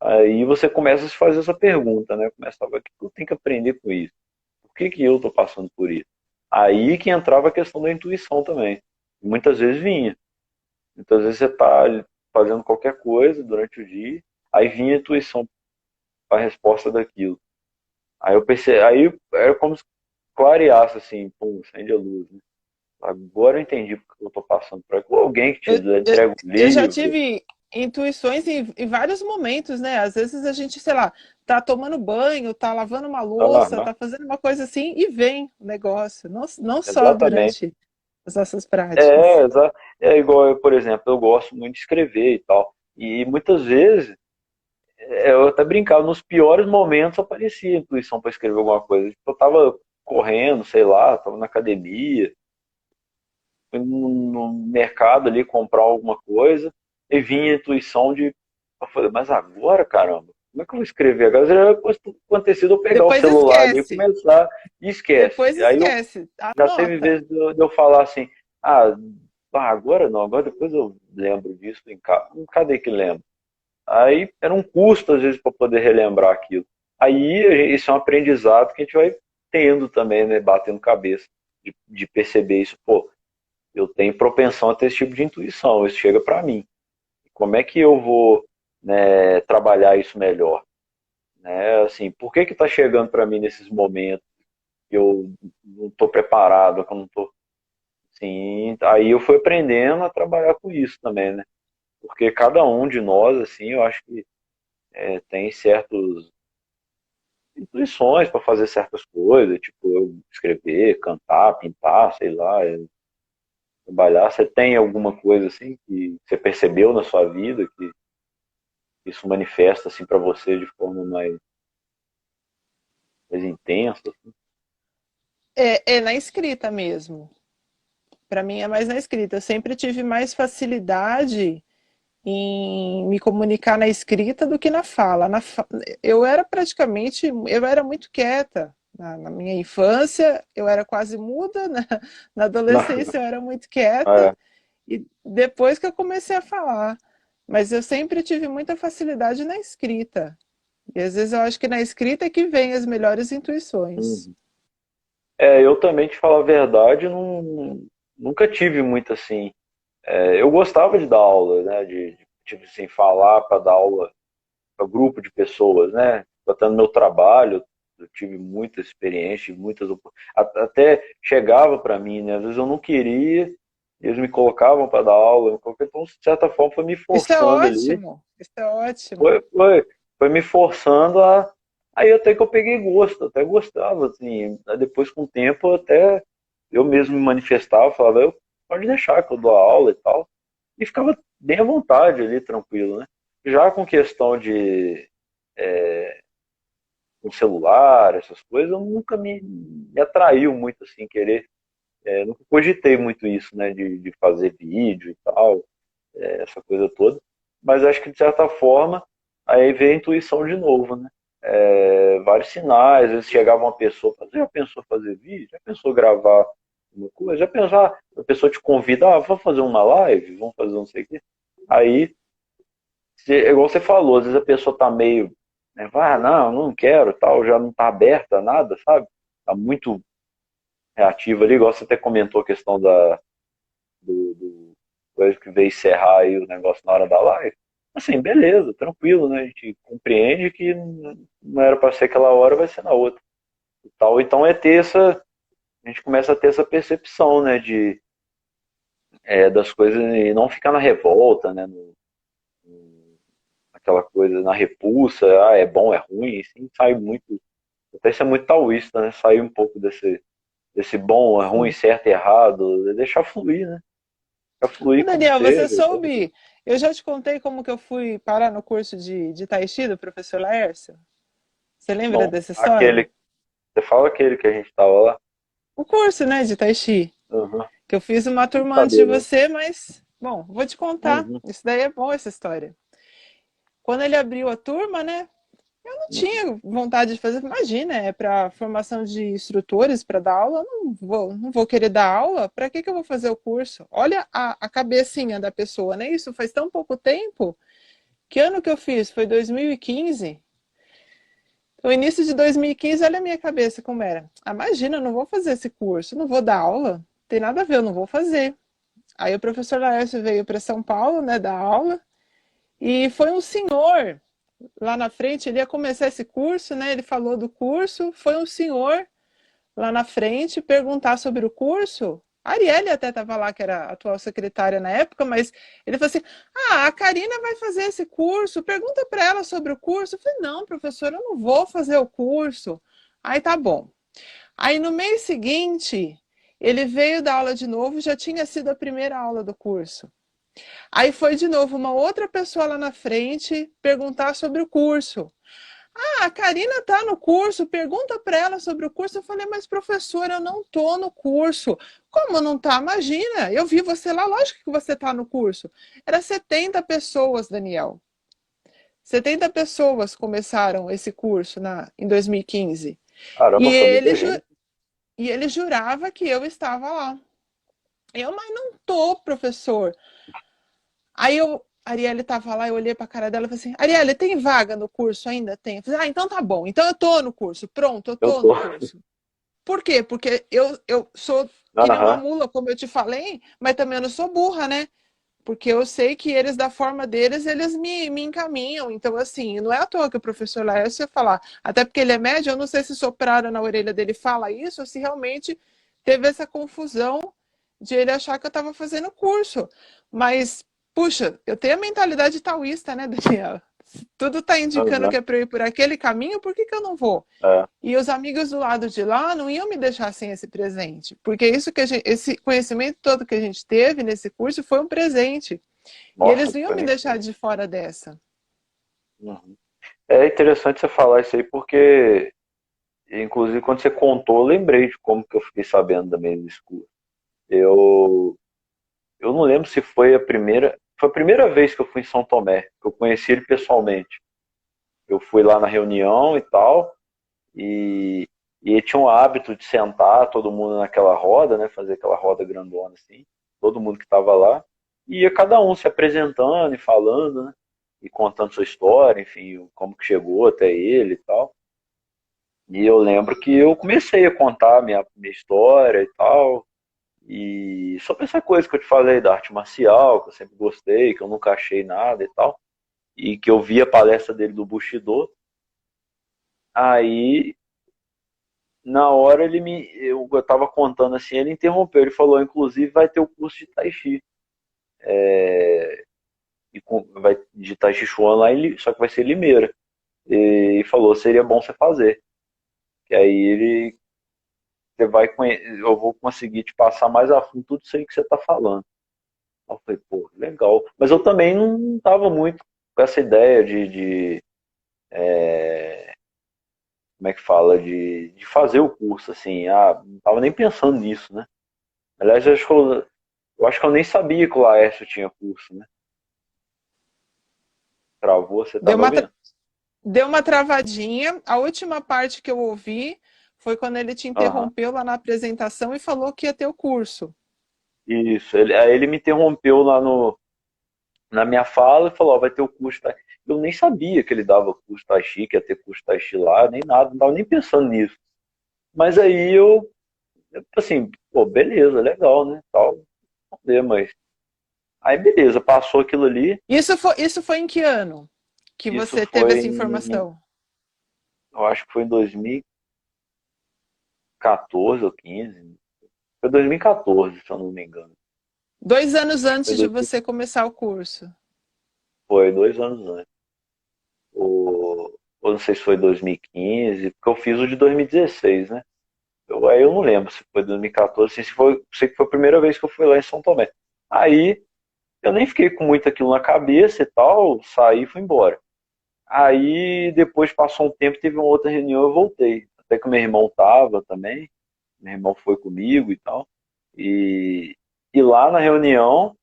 Aí você começa a se fazer essa pergunta, né? Começa a ver o que eu tenho que aprender com isso? Por que eu estou passando por isso? Aí que entrava a questão da intuição também. Muitas vezes vinha. Muitas vezes você está fazendo qualquer coisa durante o dia, aí vinha a intuição para a resposta daquilo. Aí eu pensei, aí era como se clareasse assim, pum, acende a luz, né? Agora eu entendi porque eu estou passando por aqui. Ou alguém que te Eu, eu, entrega um eu já livro. tive intuições em vários momentos, né? Às vezes a gente, sei lá, tá tomando banho, tá lavando uma louça, Aham, tá fazendo uma coisa assim e vem o negócio, não só exatamente. durante as nossas práticas. É igual, eu, por exemplo, eu gosto muito de escrever e tal. E muitas vezes, eu até brincava, nos piores momentos aparecia a intuição para escrever alguma coisa. Tipo, eu tava correndo, sei lá, tava na academia, fui no mercado ali comprar alguma coisa, e vinha a intuição de. Eu falei, mas agora, caramba, como é que eu vou escrever agora? Já era acontecido eu pegar o Depois celular ali e esquece. começar, e esquece. Depois Aí eu esquece. já teve Anota. vezes de eu falar assim, ah, agora não, agora depois eu lembro disso em casa. Cadê que lembro? Aí era um custo, às vezes, para poder relembrar aquilo. Aí isso é um aprendizado que a gente vai tendo também, né? Batendo cabeça, de perceber isso. Pô, eu tenho propensão a ter esse tipo de intuição, isso chega para mim. Como é que eu vou, né, trabalhar isso melhor? Né? Assim, por que está chegando para mim nesses momentos que eu não estou preparado, que eu não estou. Sim, aí eu fui aprendendo a trabalhar com isso também, né? Porque cada um de nós, assim, eu acho que tem certos. intuições para fazer certas coisas, tipo eu escrever, cantar, pintar, sei lá, trabalhar. Você tem alguma coisa assim que você percebeu na sua vida que isso manifesta assim para você de forma mais intensa? Assim? É na escrita mesmo. Para mim é mais na escrita. Eu sempre tive mais facilidade em me comunicar na escrita do que na fala. Eu era praticamente, eu era muito quieta. Na minha infância, eu era quase muda, na Não, adolescência, eu era muito é, quieta, e depois que eu comecei a falar. Mas eu sempre tive muita facilidade na escrita. E às vezes eu acho que na escrita é que vem as melhores intuições. uhum. Eu também, te falar a verdade, nunca tive muito assim. Eu gostava de dar aula, né? De tipo assim, falar para dar aula para grupo de pessoas, né? Até no meu trabalho, eu tive muita experiência, até chegava para mim, né? Às vezes eu não queria, eles me colocavam para dar aula, então de certa forma foi me Isso é forçando ali, ótimo, isso é ótimo. foi, foi, foi me forçando a. Aí até que eu peguei gosto, até gostava, assim. Aí depois com o tempo até eu mesmo me manifestava, falava, eu pode deixar que eu dou aula e tal. E ficava bem à vontade ali, tranquilo, né? Já com questão de um celular, essas coisas, eu nunca me atraiu muito assim, querer. Nunca cogitei muito isso, né? De fazer vídeo e tal, essa coisa toda. Mas acho que de certa forma, aí vem a intuição de novo, né? Vários sinais, às vezes chegava uma pessoa, você já pensou fazer vídeo? Já pensou gravar uma coisa? Já pensou, a pessoa te convida, vamos fazer uma live, vamos fazer não sei o quê. Aí, igual você falou, às vezes a pessoa tá meio, né, não, não quero, tal, já não tá aberta a nada, sabe? Tá muito reativa ali, igual você até comentou a questão do coisa que veio encerrar aí o negócio na hora da live. Assim, beleza, tranquilo, né? A gente compreende que não era para ser aquela hora, vai ser na outra. E tal. Então a gente começa a ter essa percepção, né, das coisas e não ficar na revolta, né, naquela coisa, na repulsa, é bom, é ruim, assim, sai muito, até isso é muito taoísta, né, sair um pouco desse bom, é ruim, Sim. certo, errado, deixar fluir, né, deixar Ô, fluir como Daniel, você seja. soube? Eu já te contei como que eu fui parar no curso de Tai Chi do professor Laércio? Você lembra Não, dessa história? aquele, você fala aquele que a gente tava lá, O curso, né, de Tai Chi. uhum, Que eu fiz uma não turma antes de sabia, não. você, mas, bom, vou te contar. Uhum, Isso daí é bom, essa história. Quando ele abriu a turma, né, eu não uhum. tinha vontade de fazer. Imagina, é para formação de instrutores para dar aula. Não vou querer dar aula. Para que eu vou fazer o curso? Olha a cabecinha da pessoa, né? Isso faz tão pouco tempo. Que ano que eu fiz? Foi 2015. No início de 2015, olha a minha cabeça como era. Imagina, eu não vou fazer esse curso, não vou dar aula. Tem nada a ver, eu não vou fazer. Aí o professor Laércio veio para São Paulo, né, dar aula, e foi um senhor lá na frente, ele ia começar esse curso, né? Ele falou do curso, foi um senhor lá na frente perguntar sobre o curso. A Arielle até estava lá, que era a atual secretária na época, mas ele falou assim: a Karina vai fazer esse curso, pergunta para ela sobre o curso. Eu falei: não, professor, eu não vou fazer o curso. Aí tá bom. Aí no mês seguinte, ele veio dar aula de novo, já tinha sido a primeira aula do curso. Aí foi de novo uma outra pessoa lá na frente perguntar sobre o curso. A Karina está no curso, pergunta para ela sobre o curso. Eu falei, mas professora, eu não estou no curso. Como não está? Imagina, eu vi você lá, lógico que você está no curso. Era 70 pessoas, Daniel. 70 pessoas começaram esse curso em 2015. E Caramba, foi ele, muita gente. e ele jurava que eu estava lá. Mas não tô, professor. Aí a Arielle estava lá, eu olhei para a cara dela e falei assim: Arielle, tem vaga no curso ainda? Tem. Eu falei, então tá bom, então eu tô no curso, pronto, eu Eu tô no tô. curso. Por quê? Porque eu sou que nem uma Aham. mula, como eu te falei, mas também eu não sou burra, né? Porque eu sei que eles, da forma deles, eles me encaminham. Então, assim, não é à toa que o professor Laércio ia falar. Até porque ele é médio, eu não sei se sopraram na orelha dele fala isso, ou se realmente teve essa confusão de ele achar que eu estava fazendo curso. Mas, puxa, eu tenho a mentalidade taoísta, né, Daniel? Tudo está indicando Aham, que é para eu ir por aquele caminho, por que, que eu não vou? é. E os amigos do lado de lá não iam me deixar sem esse presente, porque isso que esse conhecimento todo que a gente teve nesse curso foi um presente. E Nossa, eles não iam me deixar conheci. de fora dessa. Uhum. É interessante você falar isso aí, porque, inclusive, quando você contou, eu lembrei de como que eu fiquei sabendo também do escuro. Eu, eu não lembro se foi a primeira. Foi a primeira vez que eu fui em São Tomé, que eu conheci ele pessoalmente. Eu fui lá na reunião e tal, e, e ele tinha o hábito de sentar todo mundo naquela roda, né? Fazer aquela roda grandona assim, todo mundo que estava lá, e ia cada um se apresentando e falando, né? E contando sua história, enfim, como que chegou até ele e tal. E eu lembro que eu comecei a contar minha história e tal, e sobre essa coisa que eu te falei da arte marcial, que eu sempre gostei, que eu nunca achei nada e tal, e que eu vi a palestra dele do Bushido. Aí, na hora, eu tava contando assim, ele interrompeu, ele falou, inclusive vai ter o curso de Tai Chi, vai de Tai Chi Chuan lá, só que vai ser em Limeira. E falou, seria bom você fazer, que aí eu vou conseguir te passar mais a fundo tudo isso aí que você tá falando. Eu falei, pô, legal. Mas eu também não tava muito com essa ideia como é que fala, de fazer o curso, assim, não tava nem pensando nisso, né? Aliás, eu acho que eu nem sabia que o Laércio tinha curso, né? Travou, você tá Deu me uma, ouvindo? deu uma travadinha. A última parte que eu ouvi foi quando ele te Aham. interrompeu lá na apresentação e falou que ia ter o curso. Isso. Aí ele me interrompeu lá na minha fala e falou, ó, vai ter o curso Tai Chi. Eu nem sabia que ele dava curso Tai Chi, que ia ter curso Tai Chi lá, nem nada, não tava nem pensando nisso. Mas aí assim, pô, beleza, legal, né? Tal, vamos ver, mas. Aí beleza, passou aquilo ali. Isso foi em que ano que Isso você teve foi essa informação? eu acho que foi em 2014 ou 15. Foi 2014, se eu não me engano. 2 anos Acho que foi, antes de você começar o curso. foi 2 anos antes. Ou não sei se foi 2015, porque eu fiz o de 2016, né? Aí eu não lembro se foi 2014, assim, se foi, sei que foi a primeira vez que eu fui lá em São Tomé. Aí eu nem fiquei com muito aquilo na cabeça e tal, saí e fui embora. Aí depois passou um tempo, teve uma outra reunião, eu voltei. Até que meu irmão tava também, meu irmão foi comigo e tal. E, e lá na reunião,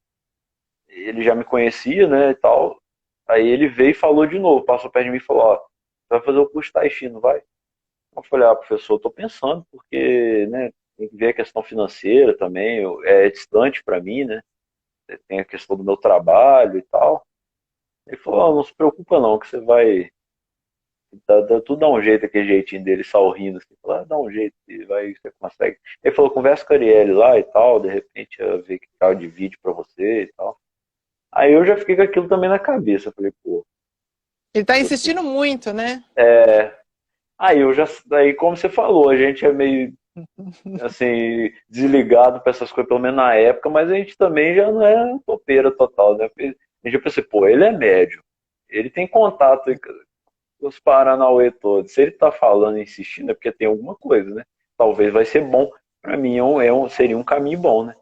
ele já me conhecia, né, e tal. Aí ele veio e falou de novo, passou perto de mim e falou, ó, você vai fazer o curso Tai Chi, não vai? Eu falei, professor, eu tô pensando, porque, né, tem que ver a questão financeira também, é distante para mim, né, tem a questão do meu trabalho e tal. Ele falou, não se preocupa não, que você vai, tudo dá um jeito, aquele jeitinho dele sorrindo, assim, falou, dá um jeito, você consegue. Ele falou, conversa com a Arielle lá e tal, de repente ela vê que ela divide para você e tal. Aí eu já fiquei com aquilo também na cabeça, eu falei, pô, Ele está tipo insistindo assim, muito, né? aí como você falou, a gente é meio assim, desligado para essas coisas, pelo menos na época, mas a gente também já não é topeira total, né? Porque a gente já pensei, pô, ele é médio, ele tem contato com os Paranauê todos. Se ele tá falando e insistindo, é porque tem alguma coisa, né? Talvez vai ser bom. Para mim seria um caminho bom, né?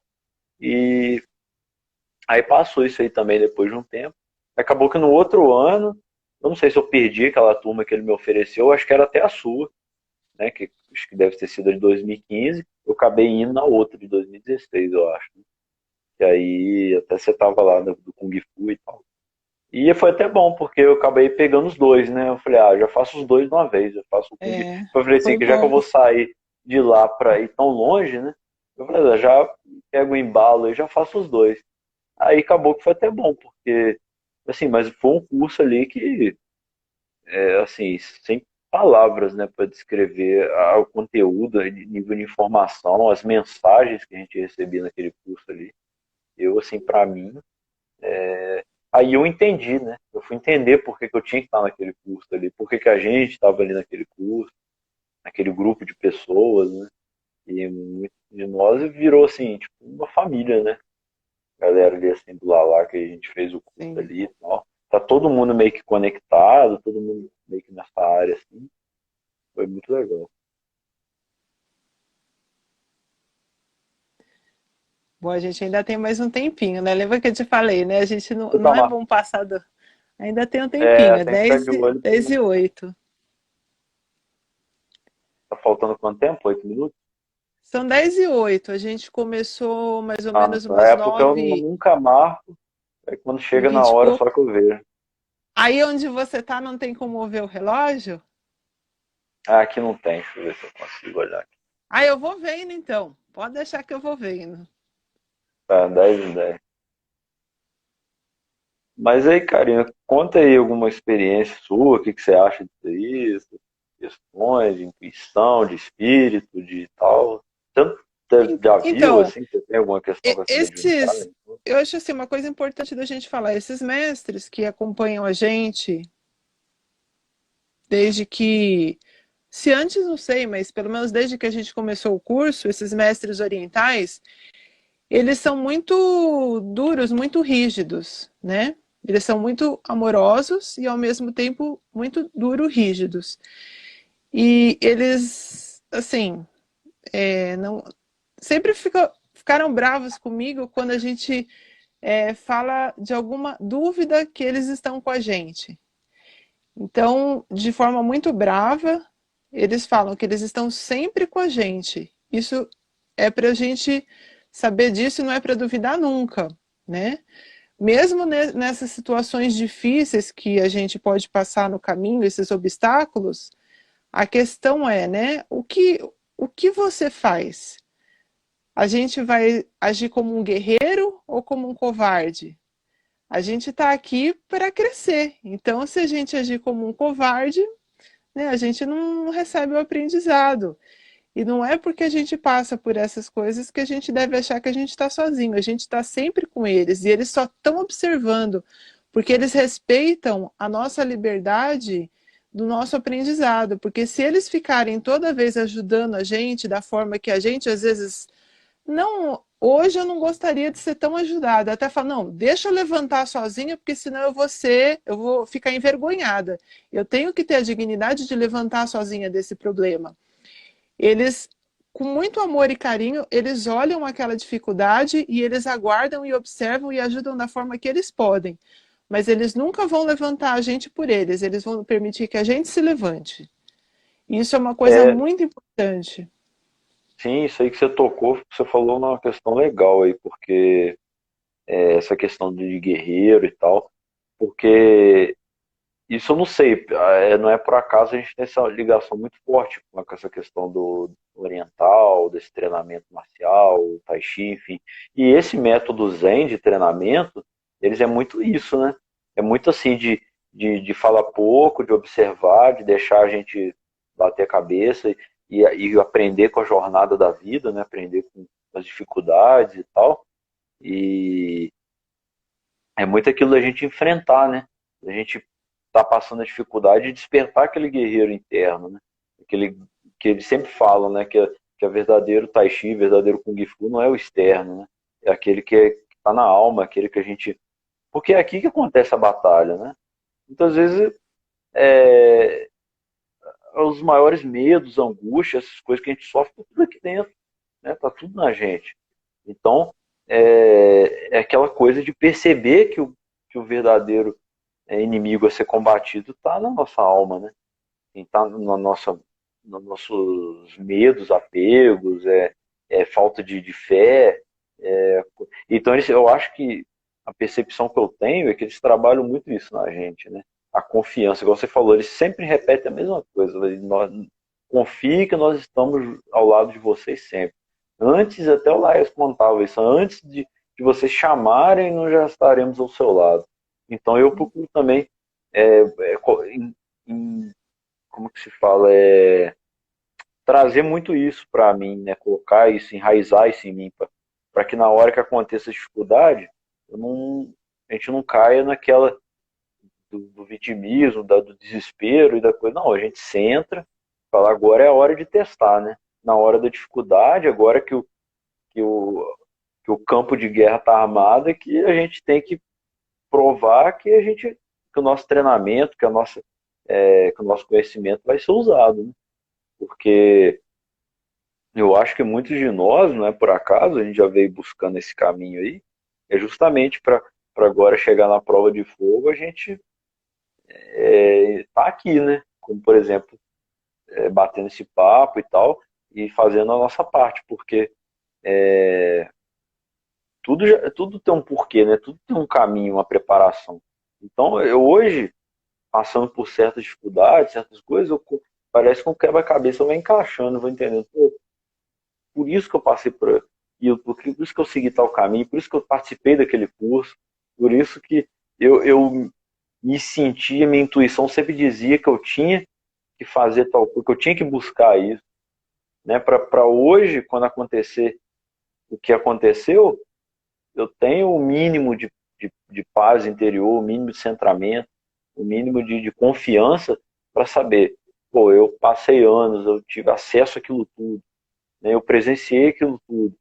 E aí passou isso aí também depois de um tempo. Acabou que no outro ano, eu não sei se eu perdi aquela turma que ele me ofereceu, acho que era até a sua, né? Que acho que deve ter sido a de 2015. Eu acabei indo na outra de 2016, eu acho. E aí até você tava lá do Kung Fu e tal. E foi até bom, porque eu acabei pegando os dois, né? Eu falei, já faço os dois de uma vez, eu faço o Kung. É, Eu falei assim, foi que já que eu bom. vou sair de lá pra ir tão longe, né? Eu falei, já pego o embalo e já faço os dois. Aí acabou que foi até bom, porque, assim, mas foi um curso ali que, assim, sem palavras, né, para descrever o conteúdo, o nível de informação, as mensagens que a gente recebia naquele curso ali. Eu, assim, para mim, aí eu entendi, né? Eu fui entender por que, que eu tinha que estar naquele curso ali, por que, que a gente estava ali naquele curso, naquele grupo de pessoas, né? E muito de nós virou assim, tipo, uma família, né? Galera ali assim do Lala que a gente fez o curso Sim. ali e tal. tá todo mundo meio que conectado, todo mundo meio que nessa área, assim. Foi muito legal. Bom, a gente ainda tem mais um tempinho, né? Lembra que eu te falei, né? A gente não, Você tá, não é bom passar do... Ainda tem um tempinho, é tem que ficar de olho, 10 e 8. tá faltando quanto tempo? 8 minutos? São 10 e 8. A gente começou mais ou Ah, menos tá. umas É porque eu 9 nunca marco, aí quando e chega na 20 e hora só pouco. que eu vejo. Aí onde você tá não tem como ver o relógio? Ah, aqui não tem, deixa eu ver se eu consigo olhar aqui. Aí eu vou vendo então. Pode deixar que eu vou vendo. Tá, 10 e 10. Mas aí, Karina, conta aí alguma experiência sua, o que que você acha disso, questões de intuição, de espírito, de tal. Tanto já viu, Então, assim, que você tem alguma questão com essa esses, mediunidade? eu acho assim, uma coisa importante da gente falar, esses mestres que acompanham a gente desde que, se antes não sei, mas pelo menos desde que a gente começou o curso, esses mestres orientais, eles são muito duros, muito rígidos, né? Eles são muito amorosos e ao mesmo tempo muito duros, rígidos. E eles, assim, não, sempre ficaram bravos comigo quando a gente fala de alguma dúvida que eles estão com a gente. Então, de forma muito brava, eles falam que eles estão sempre com a gente. Isso é para a gente saber disso e não é para duvidar nunca, né? Mesmo nessas situações difíceis que a gente pode passar no caminho, esses obstáculos, a questão é, né? O que você faz? A gente vai agir como um guerreiro ou como um covarde? A gente está aqui para crescer. Então, se a gente agir como um covarde, né, a gente não recebe o aprendizado. E não é porque a gente passa por essas coisas que a gente deve achar que a gente está sozinho. A gente está sempre com eles e eles só estão observando, porque eles respeitam a nossa liberdade do nosso aprendizado. Porque se eles ficarem toda vez ajudando a gente da forma que a gente às vezes não, hoje eu não gostaria de ser tão ajudada. Até falar, não, deixa eu levantar sozinha, porque senão eu vou ficar envergonhada. Eu tenho que ter a dignidade de levantar sozinha desse problema. Eles, com muito amor e carinho, eles olham aquela dificuldade e eles aguardam e observam e ajudam da forma que eles podem. Mas eles nunca vão levantar a gente por eles vão permitir que a gente se levante. E isso é uma coisa É, muito importante. sim, isso aí que você tocou, você falou uma questão legal aí, porque essa questão de guerreiro e tal, porque isso eu não sei, não é por acaso a gente tem essa ligação muito forte com essa questão do oriental, desse treinamento marcial, tai chi, enfim. E esse método Zen de treinamento, eles é muito isso, né? É muito assim de falar pouco, de observar, de deixar a gente bater a cabeça e aprender com a jornada da vida, né? Aprender com as dificuldades e tal. E é muito aquilo da gente enfrentar, né? A gente tá passando a dificuldade de despertar aquele guerreiro interno, né? Aquele que eles sempre falam, né? Que é verdadeiro Tai Chi, verdadeiro Kung Fu não é o externo, né? É aquele que tá na alma, aquele que a gente. Porque é aqui que acontece a batalha, né? Muitas vezes é, os maiores medos, angústias, essas coisas que a gente sofre, tá tudo aqui dentro, né? Tá tudo na gente. Então, é aquela coisa de perceber que o verdadeiro inimigo a ser combatido está na nossa alma, né? Está nos nossos medos, apegos, falta de fé. Então, eu acho que a percepção que eu tenho é que eles trabalham muito isso na gente, né? A confiança, igual você falou, eles sempre repetem a mesma coisa. Confie que nós estamos ao lado de vocês sempre. Antes, até o Laércio contava isso, antes de vocês chamarem, nós já estaremos ao seu lado. Então, eu procuro também, é, é, em, como que se fala, trazer muito isso para mim, né? Colocar isso, enraizar isso em mim, para que na hora que aconteça a dificuldade, a gente não caia naquela do vitimismo, do desespero e da coisa. Não, a gente centra, fala, agora é a hora de testar, né? Na hora da dificuldade, agora que o, que o campo de guerra está armado, é que a gente tem que provar que a gente que o nosso treinamento, que o nosso conhecimento vai ser usado, né? Porque eu acho que muitos de nós, não é por acaso, a gente já veio buscando esse caminho aí, é justamente para agora chegar na prova de fogo, a gente tá aqui, né? Como, por exemplo, batendo esse papo e tal, e fazendo a nossa parte, porque tudo tem um porquê, né? Tudo tem um caminho, uma preparação. Então, eu hoje, passando por certas dificuldades, certas coisas, parece que um quebra-cabeça vai encaixando, vou entendendo. Pô, por isso que eu passei por aquilo, por isso que eu segui tal caminho, por isso que eu participei daquele curso, por isso que eu me sentia, minha intuição sempre dizia que eu tinha que fazer tal coisa, que eu tinha que buscar isso, né? Para hoje, quando acontecer o que aconteceu, eu tenho o mínimo de paz interior, o mínimo de centramento, o mínimo de confiança para saber, pô, eu passei anos, eu tive acesso àquilo tudo, né? Eu presenciei aquilo tudo.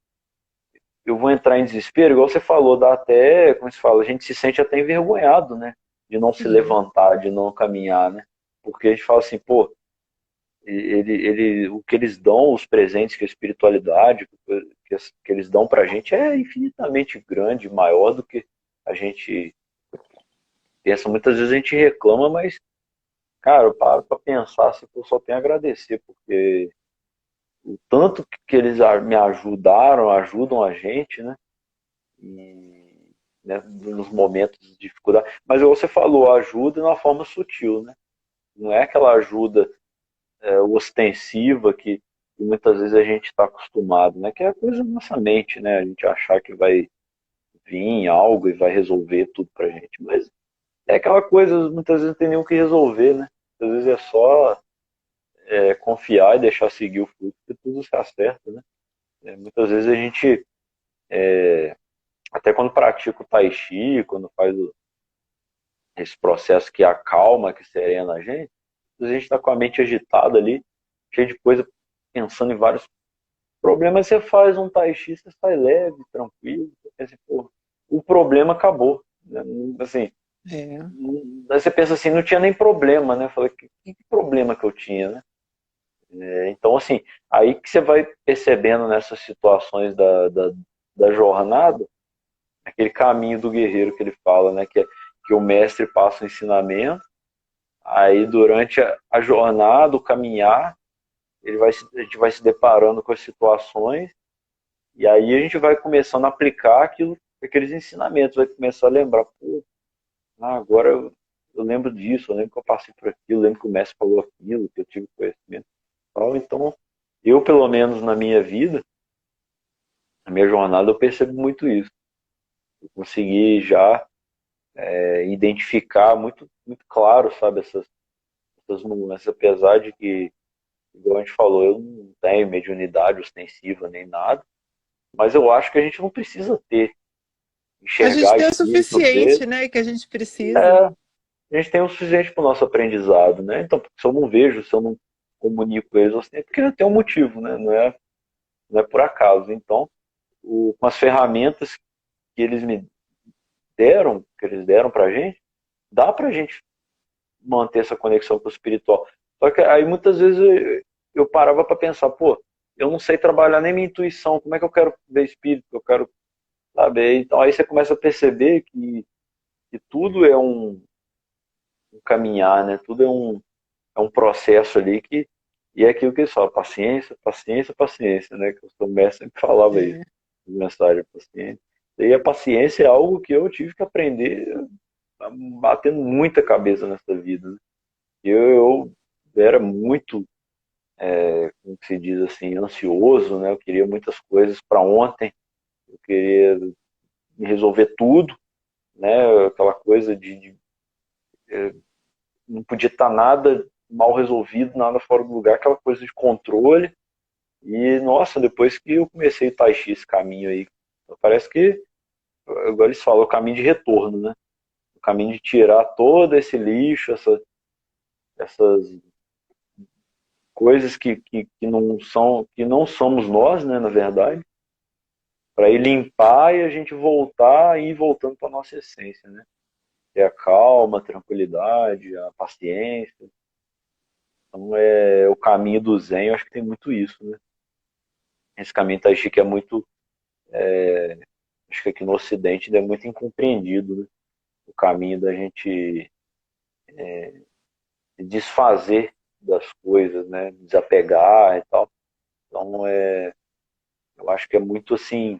Eu vou entrar em desespero, igual você falou, dá até, como se fala, a gente se sente até envergonhado, né? De não se Sim. levantar, de não caminhar, né? Porque a gente fala assim, pô, o que eles dão, os presentes que a espiritualidade, que eles dão pra gente é infinitamente grande, maior do que a gente pensa. Muitas vezes a gente reclama, mas, cara, eu paro pra pensar, assim, eu só tenho a agradecer, porque o tanto que eles me ajudaram, ajudam a gente, né? E, né, nos momentos de dificuldade. Mas você falou, ajuda de uma forma sutil, né? Não é aquela ajuda ostensiva que muitas vezes a gente está acostumado, né? Que é a coisa da nossa mente, né? A gente achar que vai vir algo e vai resolver tudo pra gente. Mas é aquela coisa, muitas vezes não tem nem o que resolver, né? Às vezes é só confiar e deixar seguir o fluxo que tudo se acerta, né? Muitas vezes a gente, até quando pratica o Tai Chi, quando faz esse processo que acalma, que serena a gente está com a mente agitada ali, cheia de coisa, pensando em vários problemas. Você faz um Tai Chi, você sai leve, tranquilo, você pensa, pô, o problema acabou, né? Assim, É. aí você pensa assim, não tinha nem problema, né? Eu falei, que problema que eu tinha, né? Então, assim, aí que você vai percebendo nessas situações da jornada, aquele caminho do guerreiro que ele fala, né? Que o mestre passa o ensinamento, aí durante a jornada, o caminhar, a gente vai se deparando com as situações, e aí a gente vai começando a aplicar aqueles ensinamentos, vai começar a lembrar, pô, agora eu lembro disso, eu lembro que eu passei por aquilo, eu lembro que o mestre falou aquilo, que eu tive conhecimento. Então, eu, pelo menos na minha vida, na minha jornada, eu percebo muito isso. Eu consegui já identificar muito, muito claro, sabe, essas nuances, apesar de que, igual a gente falou, eu não tenho mediunidade ostensiva nem nada, mas eu acho que a gente não precisa ter, A gente enxergar tem o espírito, suficiente, ver. né, que a gente precisa. É, a gente tem o suficiente para o nosso aprendizado, né? Então, se eu não vejo, se eu não comunico com eles, é porque tem um motivo, né? Não é por acaso. Então, com as ferramentas que eles me deram, que eles deram para a gente, dá para a gente manter essa conexão com o espiritual. Só que aí muitas vezes eu parava para pensar, pô, eu não sei trabalhar nem minha intuição, como é que eu quero ver espírito, eu quero saber. Então aí você começa a perceber que tudo é um caminhar, né? Tudo é um processo ali e é aquilo que eles falam, paciência, paciência, paciência, né? Que o seu mestre sempre falava isso, É. mensagem paciência. E a paciência é algo que eu tive que aprender batendo muita cabeça nessa vida, né? Eu era muito, como que se diz assim, ansioso, né? Eu queria muitas coisas para ontem, eu queria resolver tudo, né? Aquela coisa não podia estar nada mal resolvido, nada fora do lugar, aquela coisa de controle. E, nossa, depois que eu comecei o Tai Chi, esse caminho aí, parece que, agora eles falam, o caminho de retorno, né? O caminho de tirar todo esse lixo, essas coisas que não somos nós, né, na verdade, para ir limpar e a gente voltar e ir voltando para nossa essência, né? que é a calma, a tranquilidade, a paciência. Então, o caminho do Zen, eu acho que tem muito isso, né? Esse caminho Tai Chi que é muito, acho que aqui no Ocidente ainda é muito incompreendido, né? O caminho da gente se desfazer das coisas, né? Desapegar e tal. Então, eu acho que é muito, assim,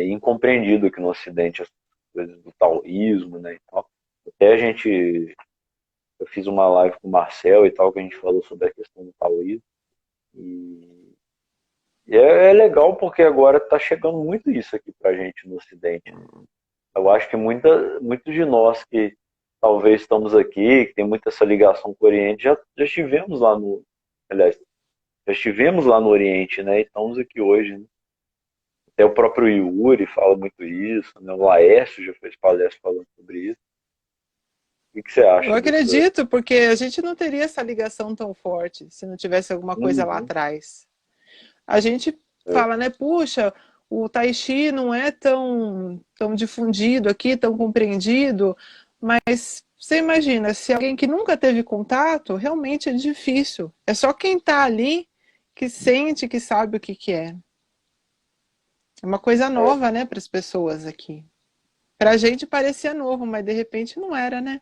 incompreendido aqui no Ocidente as coisas do taoísmo, né? E tal. Até eu fiz uma live com o Marcel e tal, que a gente falou sobre a questão do taoísmo. E, é legal porque agora está chegando muito isso aqui pra gente no Ocidente. Eu acho que muitos de nós que talvez estamos aqui, que tem muita essa ligação com o Oriente, já estivemos lá no. Aliás, já estivemos lá no Oriente, né? E estamos aqui hoje, né? Até o próprio Yuri fala muito isso, né? O Laércio já fez palestra falando sobre isso. O que você Eu acha dessa. acredito, porque a gente não teria essa ligação tão forte se não tivesse alguma coisa lá Uhum, atrás. A gente é, fala, né, puxa, o Tai Chi não é tão difundido aqui, tão compreendido, mas você imagina, se alguém que nunca teve contato, realmente é difícil. É só quem está ali que sente, que sabe o que que é. É uma coisa é, nova, né, para as pessoas aqui. Para a gente parecia novo, mas de repente não era, né?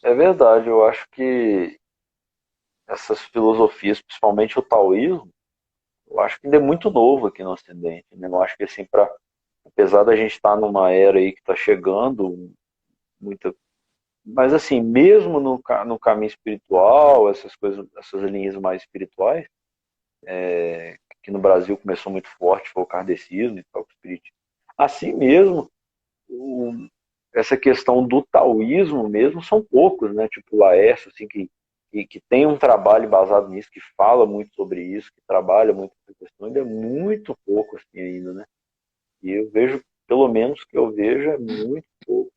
é verdade, eu acho que essas filosofias, principalmente o taoísmo, eu acho que ainda é muito novo aqui no Ocidente, né? Eu acho que assim, apesar da gente estar numa era aí que está chegando muita, mas assim, mesmo no caminho espiritual, essas coisas, essas linhas mais espirituais, que no Brasil começou muito forte, foi o kardecismo e tal, o espiritismo. Assim mesmo, o- essa questão do taoísmo mesmo são poucos, né? Tipo o Laércio, assim, que tem um trabalho baseado nisso, que fala muito sobre isso, que trabalha muito essa questão, ainda é muito pouco assim ainda, né? E eu vejo, pelo menos que eu vejo, é muito pouco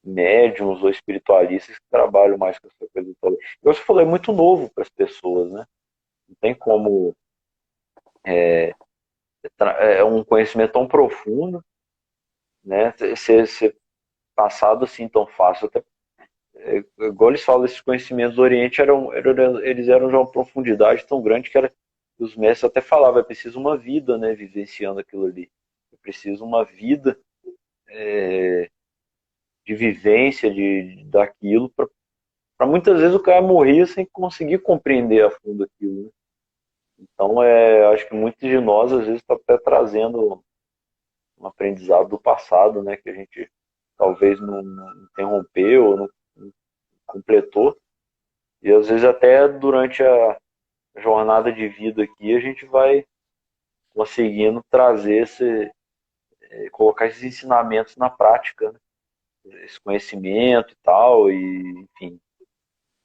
médiums ou espiritualistas que trabalham mais com essa coisa do taoísmo. Eu você falou, é muito novo para as pessoas, né? Não tem como é um conhecimento tão profundo, né? Ser passado assim tão fácil. Até, igual eles falam, esses conhecimentos do Oriente eles eram de uma profundidade tão grande que os mestres até falavam, é preciso uma vida, né, vivenciando aquilo ali. É preciso uma vida de vivência daquilo para muitas vezes o cara morrer sem conseguir compreender a fundo aquilo. Né? Então, acho que muitos de nós às vezes está até trazendo um aprendizado do passado, né, que a gente talvez não interrompeu, não completou. E às vezes até durante a jornada de vida aqui a gente vai conseguindo trazer colocar esses ensinamentos na prática, né? Esse conhecimento e tal, e enfim,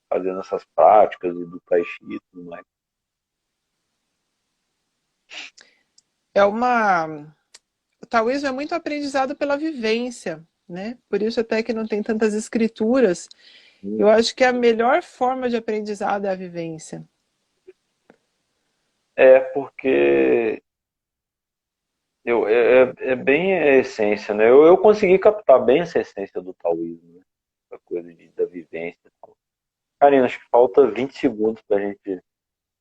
fazendo essas práticas e do Tai Chi e tudo mais. É uma O taoísmo é muito aprendizado pela vivência, né? Por isso até que não tem tantas escrituras. Eu acho que a melhor forma de aprendizado é a vivência. Porque é bem a essência, né? Eu consegui captar bem essa essência do taoísmo, né? Essa coisa da vivência e tal. Karina, acho que falta 20 segundos para a gente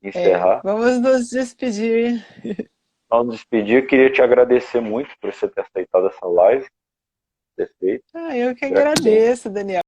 encerrar. Vamos nos despedir. Ao nos despedir, eu queria te agradecer muito por você ter aceitado essa live, ter feito. Ah, eu que Gratidão. agradeço, Daniel.